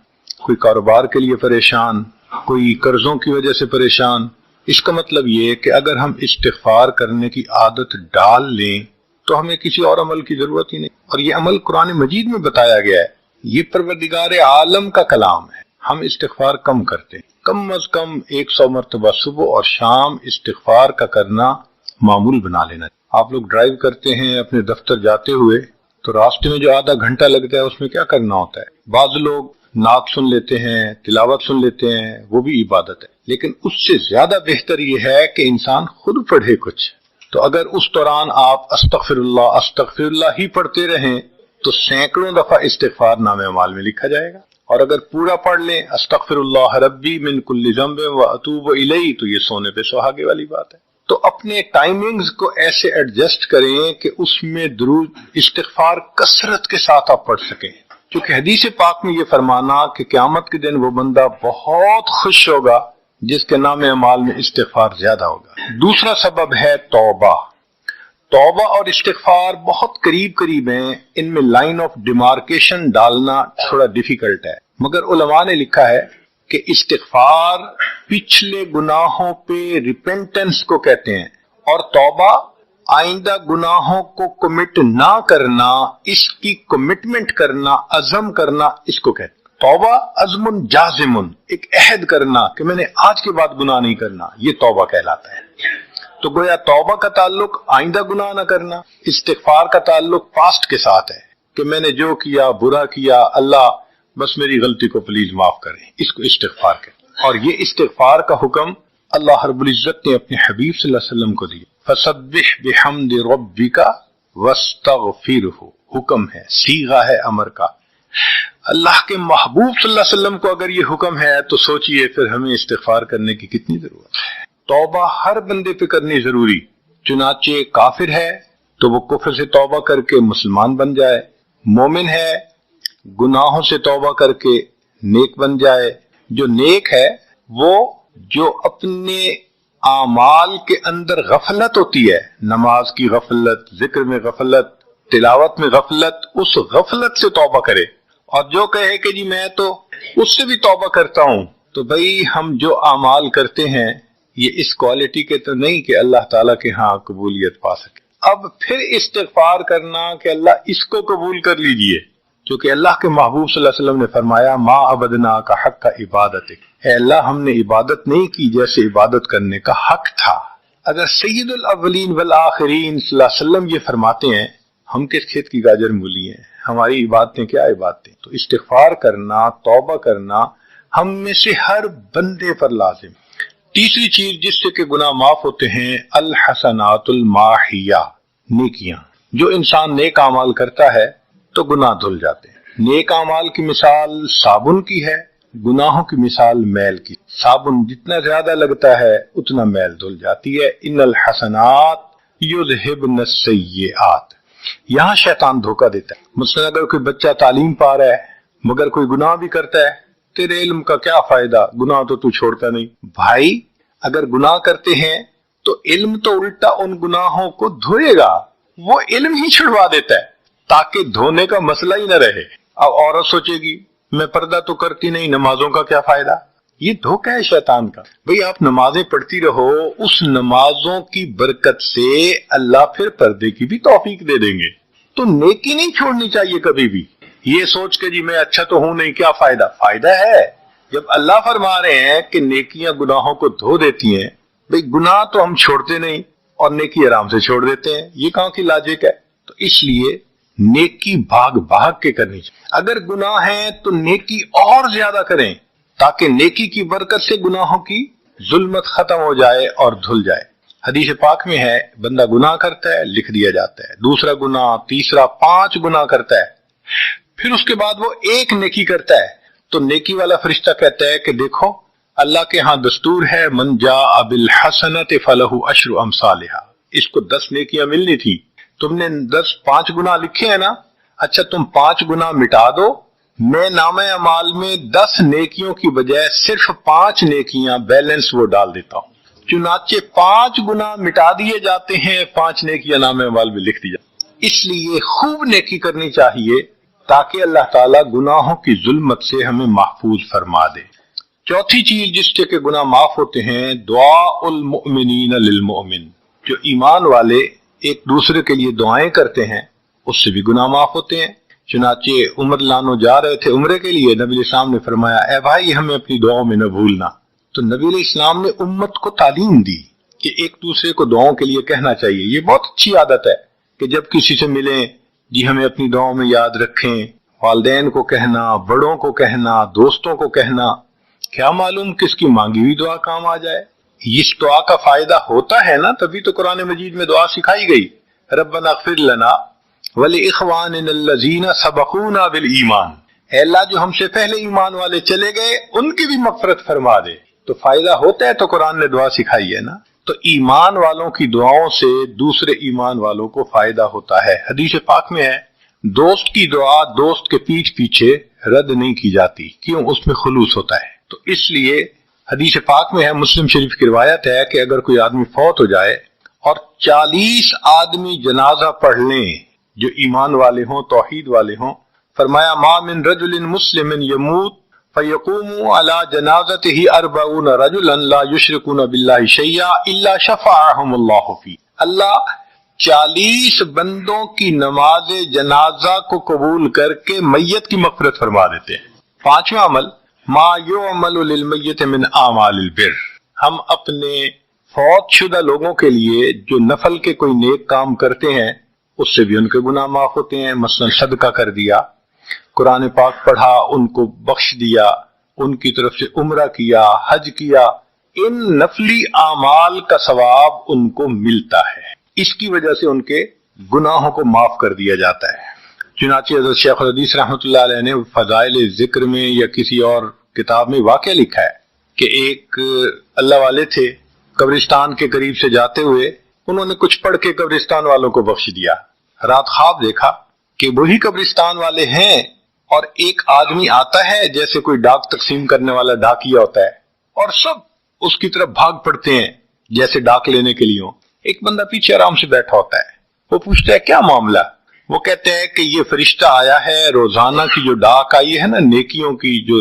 کوئی کاروبار کے لیے پریشان، کوئی قرضوں کی وجہ سے پریشان۔ اس کا مطلب یہ کہ اگر ہم استغفار کرنے کی عادت ڈال لیں تو ہمیں کسی اور عمل کی ضرورت ہی نہیں۔ اور یہ عمل قرآن مجید میں بتایا گیا ہے، یہ پروردگار عالم کا کلام ہے۔ ہم استغفار کم کرتے ہیں، کم از کم 100 مرتبہ صبح اور شام استغفار کا کرنا معمول بنا لینا۔ آپ لوگ ڈرائیو کرتے ہیں اپنے دفتر جاتے ہوئے تو راستے میں جو آدھا گھنٹہ لگتا ہے اس میں کیا کرنا ہوتا ہے؟ بعض لوگ نعت سن لیتے ہیں، تلاوت سن لیتے ہیں، وہ بھی عبادت ہے، لیکن اس سے زیادہ بہتر یہ ہے کہ انسان خود پڑھے کچھ۔ تو اگر اس دوران آپ استغفر اللہ ہی پڑھتے رہیں تو سینکڑوں دفعہ استغفار نامہ اعمال میں لکھا جائے گا، اور اگر پورا پڑھ لیں استغفر اللہ ربی من کل ذنب واتوب الیہ تو یہ سونے پہ سہاگے والی بات ہے۔ تو اپنے ٹائمنگز کو ایسے ایڈجسٹ کریں کہ اس میں درود استغفار کثرت کے ساتھ آپ پڑھ سکیں، کیونکہ حدیث پاک میں یہ فرمانا کہ قیامت کے دن وہ بندہ بہت خوش ہوگا جس کے نام اعمال میں استغفار زیادہ ہوگا۔ دوسرا سبب ہے توبہ۔ توبہ اور استغفار بہت قریب قریب ہیں، ان میں لائن آف ڈیمارکیشن ڈالنا تھوڑا ڈیفیکلٹ ہے، مگر علماء نے لکھا ہے کہ استغفار پچھلے گناہوں پہ ریپینٹنس کو کہتے ہیں، اور توبہ آئندہ گناہوں کو کمٹ نہ کرنا، اس کی کمٹمنٹ کرنا، عزم کرنا، اس کو کہتے ہیں۔ توبہ عزم جازم، ایک عہد کرنا کہ میں نے آج کے بعد گناہ نہیں کرنا، یہ توبہ کہلاتا ہے۔ تو گویا توبہ کا تعلق آئندہ گناہ نہ کرنا، استغفار کا تعلق پاسٹ کے ساتھ ہے کہ میں نے جو کیا برا کیا، اللہ بس میری غلطی کو پلیز معاف کریں، اس کو استغفار کہتے ہیں۔ اور یہ استغفار کا حکم اللہ رب العزت نے اپنے حبیب صلی اللہ علیہ وسلم کو دیا، فسبح بحمد ربک واستغفرہ، حکم ہے، صیغہ ہے امر کا۔ اللہ کے محبوب صلی اللہ علیہ وسلم کو اگر یہ حکم ہے تو سوچئے پھر ہمیں استغفار کرنے کی کتنی ضرورت ہے۔ توبہ ہر بندے پہ کرنی ضروری، چنانچہ کافر ہے تو وہ کفر سے توبہ کر کے مسلمان بن جائے، مومن ہے گناہوں سے توبہ کر کے نیک بن جائے۔ جو نیک ہے وہ جو اپنے اعمال کے اندر غفلت ہوتی ہے، نماز کی غفلت، ذکر میں غفلت، تلاوت میں غفلت، اس غفلت سے توبہ کرے، اور جو کہے کہ جی میں تو اس سے بھی توبہ کرتا ہوں تو بھائی ہم جو اعمال کرتے ہیں یہ اس کوالٹی کے تو نہیں کہ اللہ تعالیٰ کے ہاں قبولیت پا سکے. اب پھر استغفار کرنا کہ اللہ اس کو قبول کر لیجئے، کیونکہ اللہ کے محبوب صلی اللہ علیہ وسلم نے فرمایا ما عبدنا کا حق کا عبادت، اے اللہ ہم نے عبادت نہیں کی جیسے عبادت کرنے کا حق تھا. اگر سید الاولین والآخرین صلی اللہ علیہ وسلم یہ فرماتے ہیں، ہم کس کھیت کی گاجر مولی ہیں، ہماری عبادتیں کیا عبادتیں؟ تو استغفار کرنا، توبہ کرنا ہم میں سے ہر بندے پر لازم. تیسری چیز جس سے کہ گناہ معاف ہوتے ہیں، الحسنات الماحیہ، نیکیاں. جو انسان نیک اعمال کرتا ہے تو گناہ دھل جاتے ہیں. نیک اعمال کی مثال صابن کی ہے، گناہوں کی مثال میل کی. صابن جتنا زیادہ لگتا ہے اتنا میل دھل جاتی ہے. ان الحسنات یذہبن السیئات. یہاں شیطان دھوکہ دیتا ہے. مثلا اگر کوئی بچہ تعلیم پا رہا ہے مگر کوئی گناہ بھی کرتا ہے، تیرے علم کا کیا فائدہ، گناہ تو چھوڑتا نہیں. بھائی اگر گناہ کرتے ہیں تو علم تو الٹا ان گناہوں کو دھوئے گا، وہ علم ہی چھڑوا دیتا ہے تاکہ دھونے کا مسئلہ ہی نہ رہے. اب عورت سوچے گی میں پردہ تو کرتی نہیں، نمازوں کا کیا فائدہ؟ یہ دھوکہ ہے شیطان کا. بھئی آپ نمازیں پڑھتی رہو، اس نمازوں کی برکت سے اللہ پھر پردے کی بھی توفیق دے دیں گے. تو نیکی نہیں چھوڑنی چاہیے کبھی بھی. یہ سوچ کے جی میں اچھا تو ہوں نہیں، کیا فائدہ؟ فائدہ ہے. جب اللہ فرما رہے ہیں کہ نیکیاں گناہوں کو دھو دیتی ہیں، بھئی گناہ تو ہم چھوڑتے نہیں اور نیکی آرام سے چھوڑ دیتے ہیں، یہ کہاں کی لاجک ہے؟ تو اس لیے نیکی بھاگ بھاگ کے کرنی چاہیے. اگر گناہ ہیں تو نیکی اور زیادہ کریں تاکہ نیکی کی برکت سے گناہوں کی ظلمت ختم ہو جائے اور دھل جائے. حدیث پاک میں ہے بندہ گناہ کرتا ہے لکھ دیا جاتا ہے، دوسرا گناہ، تیسرا، 5 گناہ کرتا ہے، پھر اس کے بعد وہ ایک نیکی کرتا ہے تو نیکی والا فرشتہ کہتا ہے کہ دیکھو اللہ کے ہاں دستور ہے من جاء بالحسنۃ فلہ عشر امثالھا. اس کو 10 نیکیاں ملنی تھی، تم نے 5 گناہ لکھے ہیں نا، اچھا تم 5 گناہ مٹا دو، میں نامہ اعمال میں 10 نیکیوں کی بجائے صرف 5 نیکیاں بیلنس وہ ڈال دیتا ہوں. چنانچہ 5 گناہ مٹا دیے جاتے ہیں، 5 نیکیاں نامہ اعمال میں لکھ دی جاتی. اس لیے خوب نیکی کرنی چاہیے تاکہ اللہ تعالیٰ گناہوں کی ظلمت سے ہمیں محفوظ فرما دے. چوتھی چیز جس سے کہ گناہ معاف ہوتے ہیں، دعاء المؤمنین للمؤمن. جو ایمان والے ایک دوسرے کے لیے دعائیں کرتے ہیں اس سے بھی گناہ معاف ہوتے ہیں. چنانچہ عمر لانو جا رہے تھے عمرے کے لیے، نبی علیہ السلام نے فرمایا اے بھائی ہمیں اپنی دعاؤں میں نہ بھولنا. تو نبی علیہ السلام نے امت کو تعلیم دی کہ ایک دوسرے کو دعاؤں کے لیے کہنا چاہیے. یہ بہت اچھی عادت ہے کہ جب کسی سے ملیں جی ہمیں اپنی دعاؤں میں یاد رکھیں. والدین کو کہنا، بڑوں کو کہنا، دوستوں کو کہنا، کیا معلوم کس کی مانگی ہوئی دعا کام آ جائے. اس دعا کا فائدہ ہوتا ہے نا، تبھی تو قرآن مجید میں دعا سکھائی گئی. ربنا اغفر لنا ولاخواننا الذین سبقونا بالایمان. اے اللہ جو ہم سے پہلے ایمان والے چلے گئے ان کی بھی مغفرت فرما دے. تو فائدہ ہوتا ہے تو قرآن نے دعا سکھائی ہے نا. تو ایمان والوں کی دعاؤں سے دوسرے ایمان والوں کو فائدہ ہوتا ہے. حدیث پاک میں ہے دوست کی دعا دوست کے پیٹھ پیچھے رد نہیں کی جاتی. کیوں؟ اس میں خلوص ہوتا ہے. تو اس لیے حدیث پاک میں ہے، مسلم شریف کی روایت ہے کہ اگر کوئی آدمی فوت ہو جائے اور 40 آدمی جنازہ پڑھ لیں جو ایمان والے ہوں، توحید والے ہوں، فرمایا ما من رجل مسلم یموت فیقوم علی جنازتہ 40 رجلا لا یشرکون باللہ شیئا الا شفعهم اللہ فی. اللہ 40 بندوں کی نماز جنازہ کو قبول کر کے میت کی مغفرت فرما دیتے ہیں. 5واں عمل ما یعمل للمیت من اعمال البر. ہم اپنے فوت شدہ لوگوں کے لیے جو نفل کے کوئی نیک کام کرتے ہیں اس سے بھی ان کے گناہ معاف ہوتے ہیں. مثلا صدقہ کر دیا، قرآن پاک پڑھا، ان کو بخش دیا، ان کی طرف سے عمرہ کیا، حج کیا، ان نفلی اعمال کا ثواب ان کو ملتا ہے. اس کی وجہ سے ان کے گناہوں کو معاف کر دیا جاتا ہے. چنانچہ حضرت شیخ الحدیث رحمۃ اللہ علیہ نے فضائل ذکر میں یا کسی اور کتاب میں واقعہ لکھا ہے کہ ایک اللہ والے تھے، قبرستان کے قریب سے جاتے ہوئے انہوں نے کچھ پڑھ کے قبرستان والوں کو بخش دیا. رات خواب دیکھا کہ وہی قبرستان والے ہیں اور ایک آدمی آتا ہے جیسے کوئی ڈاک تقسیم کرنے والا ڈاکیا ہوتا ہے اور سب اس کی طرف بھاگ پڑتے ہیں جیسے ڈاک لینے کے لیے. ایک بندہ پیچھے آرام سے بیٹھا ہوتا ہے. وہ پوچھتا ہے کیا معاملہ؟ وہ کہتے ہیں کہ یہ فرشتہ آیا ہے، روزانہ کی جو ڈاک آئی ہے نا نیکیوں کی جو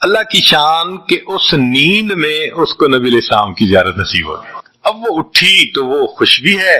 اللہ کی شان کہ اس نیند میں اس کو نبی علیہ السلام کی زیارت نصیب ہو گئی. اب وہ اٹھی تو وہ خوش بھی ہے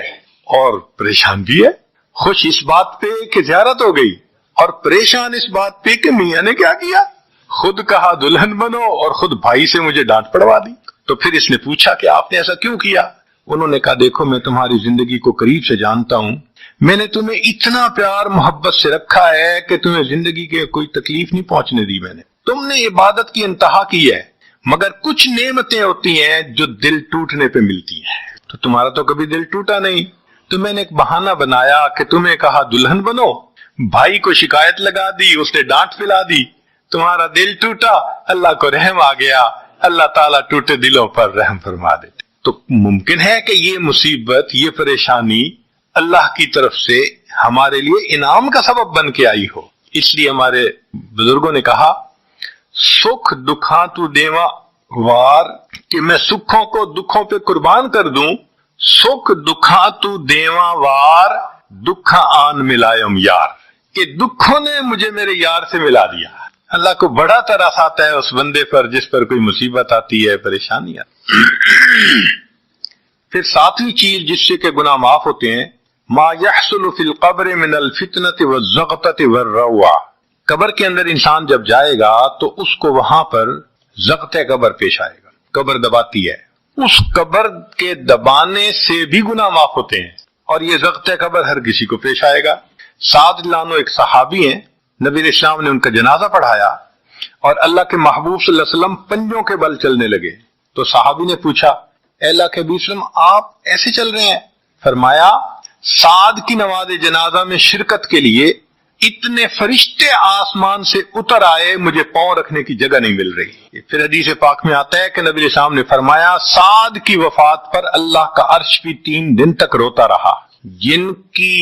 اور پریشان بھی ہے. خوش اس بات پہ کہ زیارت ہو گئی اور پریشان اس بات پہ کہ میاں نے کیا کیا، خود کہا دلہن بنو اور خود بھائی سے مجھے ڈانٹ پڑوا دی. تو پھر اس نے پوچھا کہ آپ نے ایسا کیوں کیا؟ انہوں نے کہا دیکھو میں تمہاری زندگی کو قریب سے جانتا ہوں، میں نے تمہیں اتنا پیار محبت سے رکھا ہے کہ تمہیں زندگی کے کوئی تکلیف نہیں پہنچنے دی میں نے. تم نے عبادت کی انتہا کی ہے، مگر کچھ نعمتیں ہوتی ہیں جو دل ٹوٹنے پہ ملتی ہیں. تو تمہارا تو کبھی دل ٹوٹا نہیں، تو میں نے ایک بہانہ بنایا کہ تمہیں کہا دلہن بنو، بھائی کو شکایت لگا دی، اس نے ڈانٹ پلا دی، تمہارا دل ٹوٹا، اللہ کو رحم آ گیا، اللہ تعالیٰ ٹوٹے دلوں پر رحم فرما دیتے. تو ممکن ہے کہ یہ مصیبت، یہ پریشانی اللہ کی طرف سے ہمارے لیے انعام کا سبب بن کے آئی ہو. اس لیے ہمارے بزرگوں نے کہا سکھ دکھاں تو دیواں وار، کہ میں سکھوں کو دکھوں پہ قربان کر دوں. سکھ دکھاں تو دیواں وار، دکھاں آن ملائم یار، کہ دکھوں نے مجھے میرے یار سے ملا دیا. اللہ کو بڑا ترس آتا ہے اس بندے پر جس پر کوئی مصیبت آتی ہے، پریشانی آتی. پھر ساتویں چیز جس سے کہ گناہ معاف ہوتے ہیں، ما يحصل فی القبر من الفتنة والزغطة والروع. قبر کے اندر انسان جب جائے گا تو اس کو وہاں پر ضغط قبر پیش آئے گا. قبر دباتی ہے، اس قبر کے دبانے سے بھی گناہ معاف ہوتے ہیں، اور یہ ضغط قبر ہر کسی کو پیش آئے گا. سعد لانو ایک صحابی ہیں، نبی علیہ السلام نے ان کا جنازہ پڑھایا اور اللہ کے محبوب صلی اللہ علیہ وسلم پنجوں کے بل چلنے لگے. تو صحابی نے پوچھا اے اللہ کے نبی صلی اللہ علیہ وسلم آپ ایسے چل رہے ہیں؟ فرمایا سعد کی نماز جنازہ میں شرکت کے لیے اتنے فرشتے آسمان سے اتر آئے، مجھے پاؤں رکھنے کی جگہ نہیں مل رہی. پھر حدیث پاک میں آتا ہے کہ نبی علیہ السلام نے فرمایا سعد کی وفات پر اللہ کا عرش بھی 3 دن تک روتا رہا. جن کی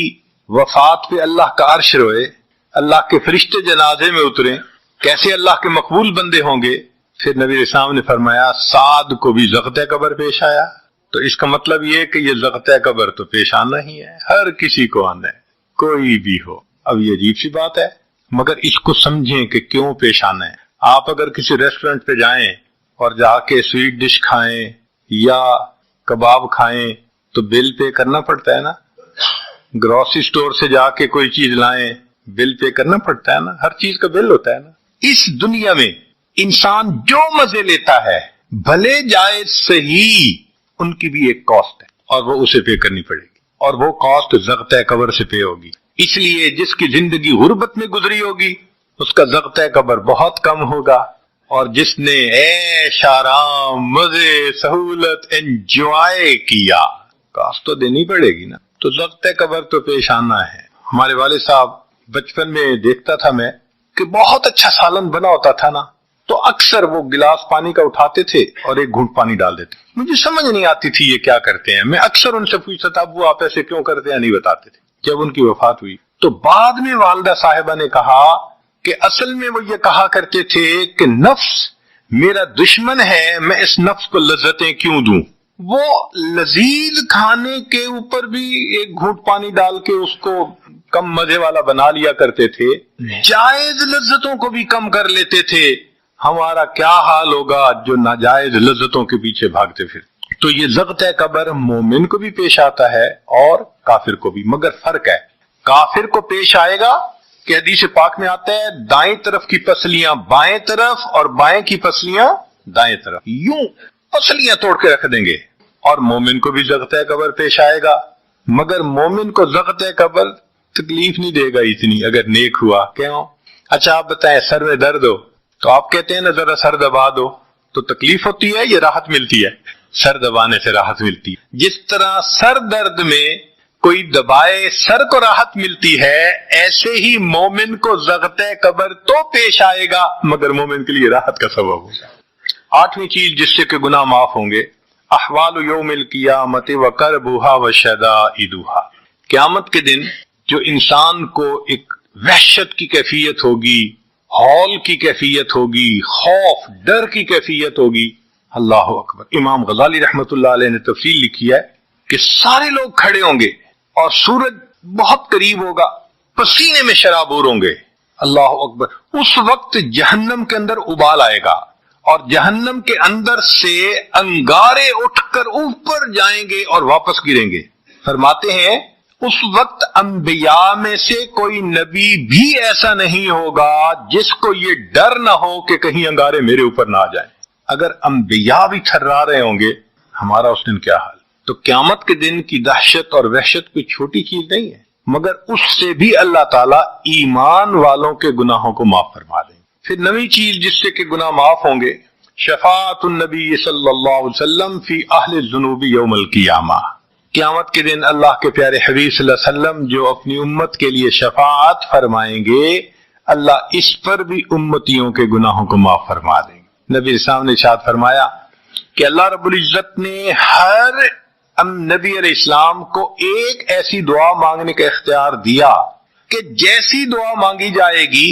وفات پہ اللہ کا عرش روئے، اللہ کے فرشتے جنازے میں اترے، کیسے اللہ کے مقبول بندے ہوں گے. پھر نبی علیہ السلام نے فرمایا سعد کو بھی ضغط قبر پیش آیا. تو اس کا مطلب یہ کہ یہ ضغط قبر تو پیش آنا ہی ہے، ہر کسی کو آنا ہے، کوئی بھی ہو. اب یہ عجیب سی بات ہے، مگر اس کو سمجھیں کہ کیوں پیش آنا ہے. آپ اگر کسی ریسٹورنٹ پہ جائیں اور جا کے سویٹ ڈش کھائیں یا کباب کھائیں تو بل پے کرنا پڑتا ہے نا. گروسری سٹور سے جا کے کوئی چیز لائیں، بل پے کرنا پڑتا ہے نا، ہر چیز کا بل ہوتا ہے نا. اس دنیا میں انسان جو مزے لیتا ہے بھلے جائز صحیح، ان کی بھی ایک کاسٹ ہے اور وہ اسے پے کرنی پڑے گی، اور وہ کاسٹ ضغط قبر سے پے ہوگی. اس لیے جس کی زندگی غربت میں گزری ہوگی اس کا ضغط قبر بہت کم ہوگا، اور جس نے عیش آرام مزے سہولت انجوائے کیا کاسٹ تو دینی پڑے گی نا. تو ضغط قبر تو پیش آنا ہے. ہمارے والد صاحب بچپن میں دیکھتا تھا میں کہ بہت اچھا سالن بنا ہوتا تھا نا، تو اکثر وہ گلاس پانی کا اٹھاتے تھے اور ایک گھونٹ پانی ڈال دیتے. مجھے سمجھ نہیں آتی تھی یہ کیا کرتے ہیں. میں اکثر ان سے پوچھتا تھا ابو آپ ایسے کیوں کرتے ہیں، نہیں بتاتے تھے. جب ان کی وفات ہوئی تو بعد میں والدہ صاحبہ نے کہا کہ اصل میں وہ یہ کہا کرتے تھے کہ نفس میرا دشمن ہے، میں اس نفس کو لذتیں کیوں دوں. وہ لذیذ کھانے کے اوپر بھی ایک گھونٹ پانی ڈال کے اس کو کم مزے والا بنا لیا کرتے تھے، جائز لذتوں کو بھی کم کر لیتے تھے. ہمارا کیا حال ہوگا جو ناجائز لذتوں کے پیچھے بھاگتے پھر. تو یہ ضغط قبر مومن کو بھی پیش آتا ہے اور کافر کو بھی، مگر فرق ہے. کافر کو پیش آئے گا کہ حدیث پاک میں آتا ہے دائیں طرف کی پسلیاں بائیں طرف اور بائیں کی پسلیاں دائیں طرف، یوں پسلیاں توڑ کے رکھ دیں گے. اور مومن کو بھی ضغط قبر پیش آئے گا، مگر مومن کو ضغط قبر تکلیف نہیں دے گا اتنی اگر نیک ہوا. کیوں؟ اچھا آپ بتائیں سر میں درد ہو تو آپ کہتے ہیں نا ذرا سر دبا دو، تو تکلیف ہوتی ہے یا راحت ملتی ہے؟ سر دبانے سے راحت ملتی ہے. جس طرح سر درد میں کوئی دبائے سر کو راحت ملتی ہے، ایسے ہی مومن کو ضغط قبر تو پیش آئے گا مگر مومن کے لیے راحت کا سبب ہوگا. 8ویں چیز جس سے کہ گناہ معاف ہوں گے، احوال یوم القیامت وکربها وشدائدها. قیامت کے دن جو انسان کو ایک وحشت کی کیفیت ہوگی، ہول کی کیفیت ہوگی، خوف ڈر کی کیفیت ہوگی. اللہ اکبر. امام غزالی رحمت اللہ علیہ نے تفصیل لکھی ہے کہ سارے لوگ کھڑے ہوں گے اور سورج بہت قریب ہوگا، پسینے میں شرابور ہوں گے، اللہ اکبر. اس وقت جہنم کے اندر ابال آئے گا اور جہنم کے اندر سے انگارے اٹھ کر اوپر جائیں گے اور واپس گریں گے. فرماتے ہیں اس وقت انبیاء میں سے کوئی نبی بھی ایسا نہیں ہوگا جس کو یہ ڈر نہ ہو کہ کہیں انگارے میرے اوپر نہ آ جائیں. اگر انبیاء بھی تھرا رہے ہوں گے ہمارا اس دن کیا حال. تو قیامت کے دن کی دہشت اور وحشت کوئی چھوٹی چیز نہیں ہے، مگر اس سے بھی اللہ تعالیٰ ایمان والوں کے گناہوں کو معاف فرما دیں. پھر نئی چیز جس سے کہ گناہ معاف ہوں گے، شفاعت النبی صلی اللہ علیہ وسلم فی اہل الذنوب یوم القیامہ. قیامت کے دن اللہ کے پیارے حبیب صلی اللہ علیہ وسلم جو اپنی امت کے لیے شفاعت فرمائیں گے، اللہ اس پر بھی امتیوں کے گناہوں کو معاف فرما دیں گے. نبی اسلام نے ارشاد فرمایا کہ اللہ رب العزت نے ہر نبی علیہ السلام کو ایک ایسی دعا مانگنے کا اختیار دیا کہ جیسی دعا مانگی جائے گی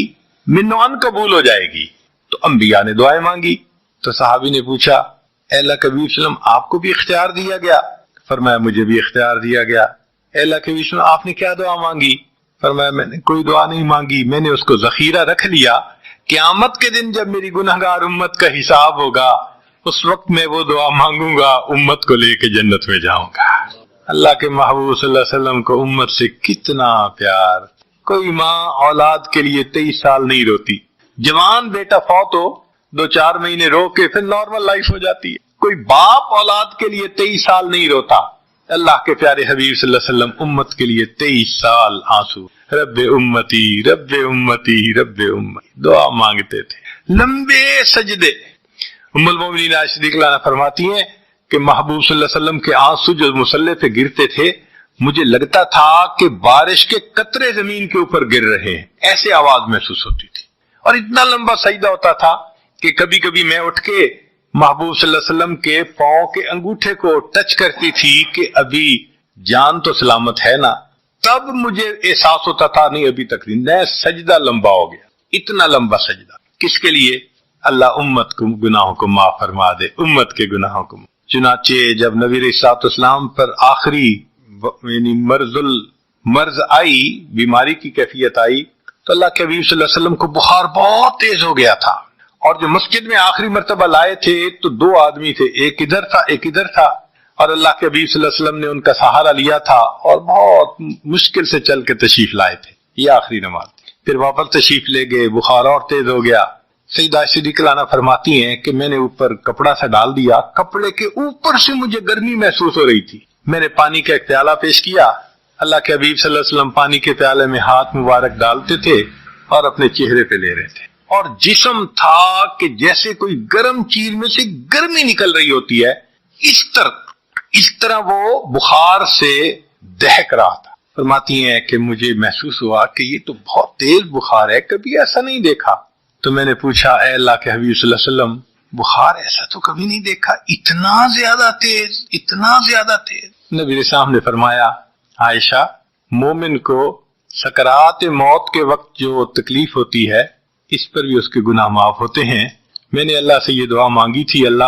منوان قبول ہو جائے گی. تو انبیاء نے دعائیں مانگی تو صحابی نے پوچھا اے اللہ کے حبیب صلی اللہ علیہ وسلم آپ کو بھی اختیار دیا گیا؟ فرمایا مجھے بھی اختیار دیا گیا. اے اللہ کے حبیب صلی اللہ علیہ وسلم آپ نے کیا دعا مانگی؟ فرمایا میں نے کوئی دعا نہیں مانگی، میں نے اس کو ذخیرہ رکھ لیا. قیامت کے دن جب میری گنہگار امت کا حساب ہوگا اس وقت میں وہ دعا مانگوں گا، امت کو لے کے جنت میں جاؤں گا. اللہ کے محبوب صلی اللہ علیہ وسلم کو امت سے کتنا پیار. کوئی ماں اولاد کے لیے 23 سال نہیں روتی. جوان بیٹا فوت ہو 2-4 مہینے رو کے پھر نارمل لائف ہو جاتی ہے. کوئی باپ اولاد کے لیے 23 سال نہیں روتا. اللہ کے پیارے حبیب صلی اللہ علیہ وسلم امت کے لیے 23 سال آنسو رب امتی رب امتی رب امتی دعا مانگتے تھے. لمبے سجدے. ام المومنین عائشہ صدیقہ عنہا فرماتی ہیں کہ محبوب صلی اللہ علیہ وسلم کے آنسو جو مصلی پہ گرتے تھے مجھے لگتا تھا کہ بارش کے قطرے زمین کے اوپر گر رہے ہیں، ایسے آواز محسوس ہوتی تھی. اور اتنا لمبا سجدہ ہوتا تھا کہ کبھی کبھی میں اٹھ کے محبوب صلی اللہ علیہ وسلم کے پاؤں کے انگوٹھے کو ٹچ کرتی تھی کہ ابھی جان تو سلامت ہے نا. تب مجھے احساس ہوتا تھا نہیں ابھی تک نہیں، سجدہ لمبا ہو گیا. اتنا لمبا سجدہ کس کے لیے؟ اللہ امت کو گناہوں کو معاف فرما دے، امت کے گناہوں کو. چنانچہ جب نبی علیہ الصلوۃ والسلام پر آخری یعنی مرض آئی، بیماری کی کیفیت آئی، تو اللہ کے حبیب صلی اللہ علیہ وسلم کو بخار بہت تیز ہو گیا تھا. اور جو مسجد میں آخری مرتبہ لائے تھے تو 2 آدمی تھے، ایک ادھر تھا ایک ادھر تھا، اور اللہ کے حبیب صلی اللہ علیہ وسلم نے ان کا سہارا لیا تھا اور بہت مشکل سے چل کے تشریف لائے تھے. یہ آخری نماز. پھر واپس تشریف لے گئے، بخار اور تیز ہو گیا. سیدہ عائشہ صدیقہ عنہا فرماتی ہیں کہ میں نے اوپر کپڑا سا ڈال دیا، کپڑے کے اوپر سے مجھے گرمی محسوس ہو رہی تھی. میں نے پانی کا ایک پیالہ پیش کیا، اللہ کے حبیب صلی اللہ علیہ وسلم پانی کے پیالے میں ہاتھ مبارک ڈالتے تھے اور اپنے چہرے پہ لے رہے تھے، اور جسم تھا کہ جیسے کوئی گرم چیز میں سے گرمی نکل رہی ہوتی ہے، اس طرح وہ بخار سے دہک رہا تھا. فرماتی ہیں کہ مجھے محسوس ہوا کہ یہ تو بہت تیز بخار ہے، کبھی ایسا نہیں دیکھا. تو میں نے پوچھا اے اللہ کے حبیب صلی اللہ علیہ وسلم بخار ایسا تو کبھی نہیں دیکھا، اتنا زیادہ تیز اتنا زیادہ تیز. نبی علیہ السلام نے فرمایا عائشہ مومن کو سکرات موت کے وقت جو تکلیف ہوتی ہے اس پر بھی اس کے گناہ معاف ہوتے ہیں. میں نے اللہ سے یہ دعا مانگی تھی، اللہ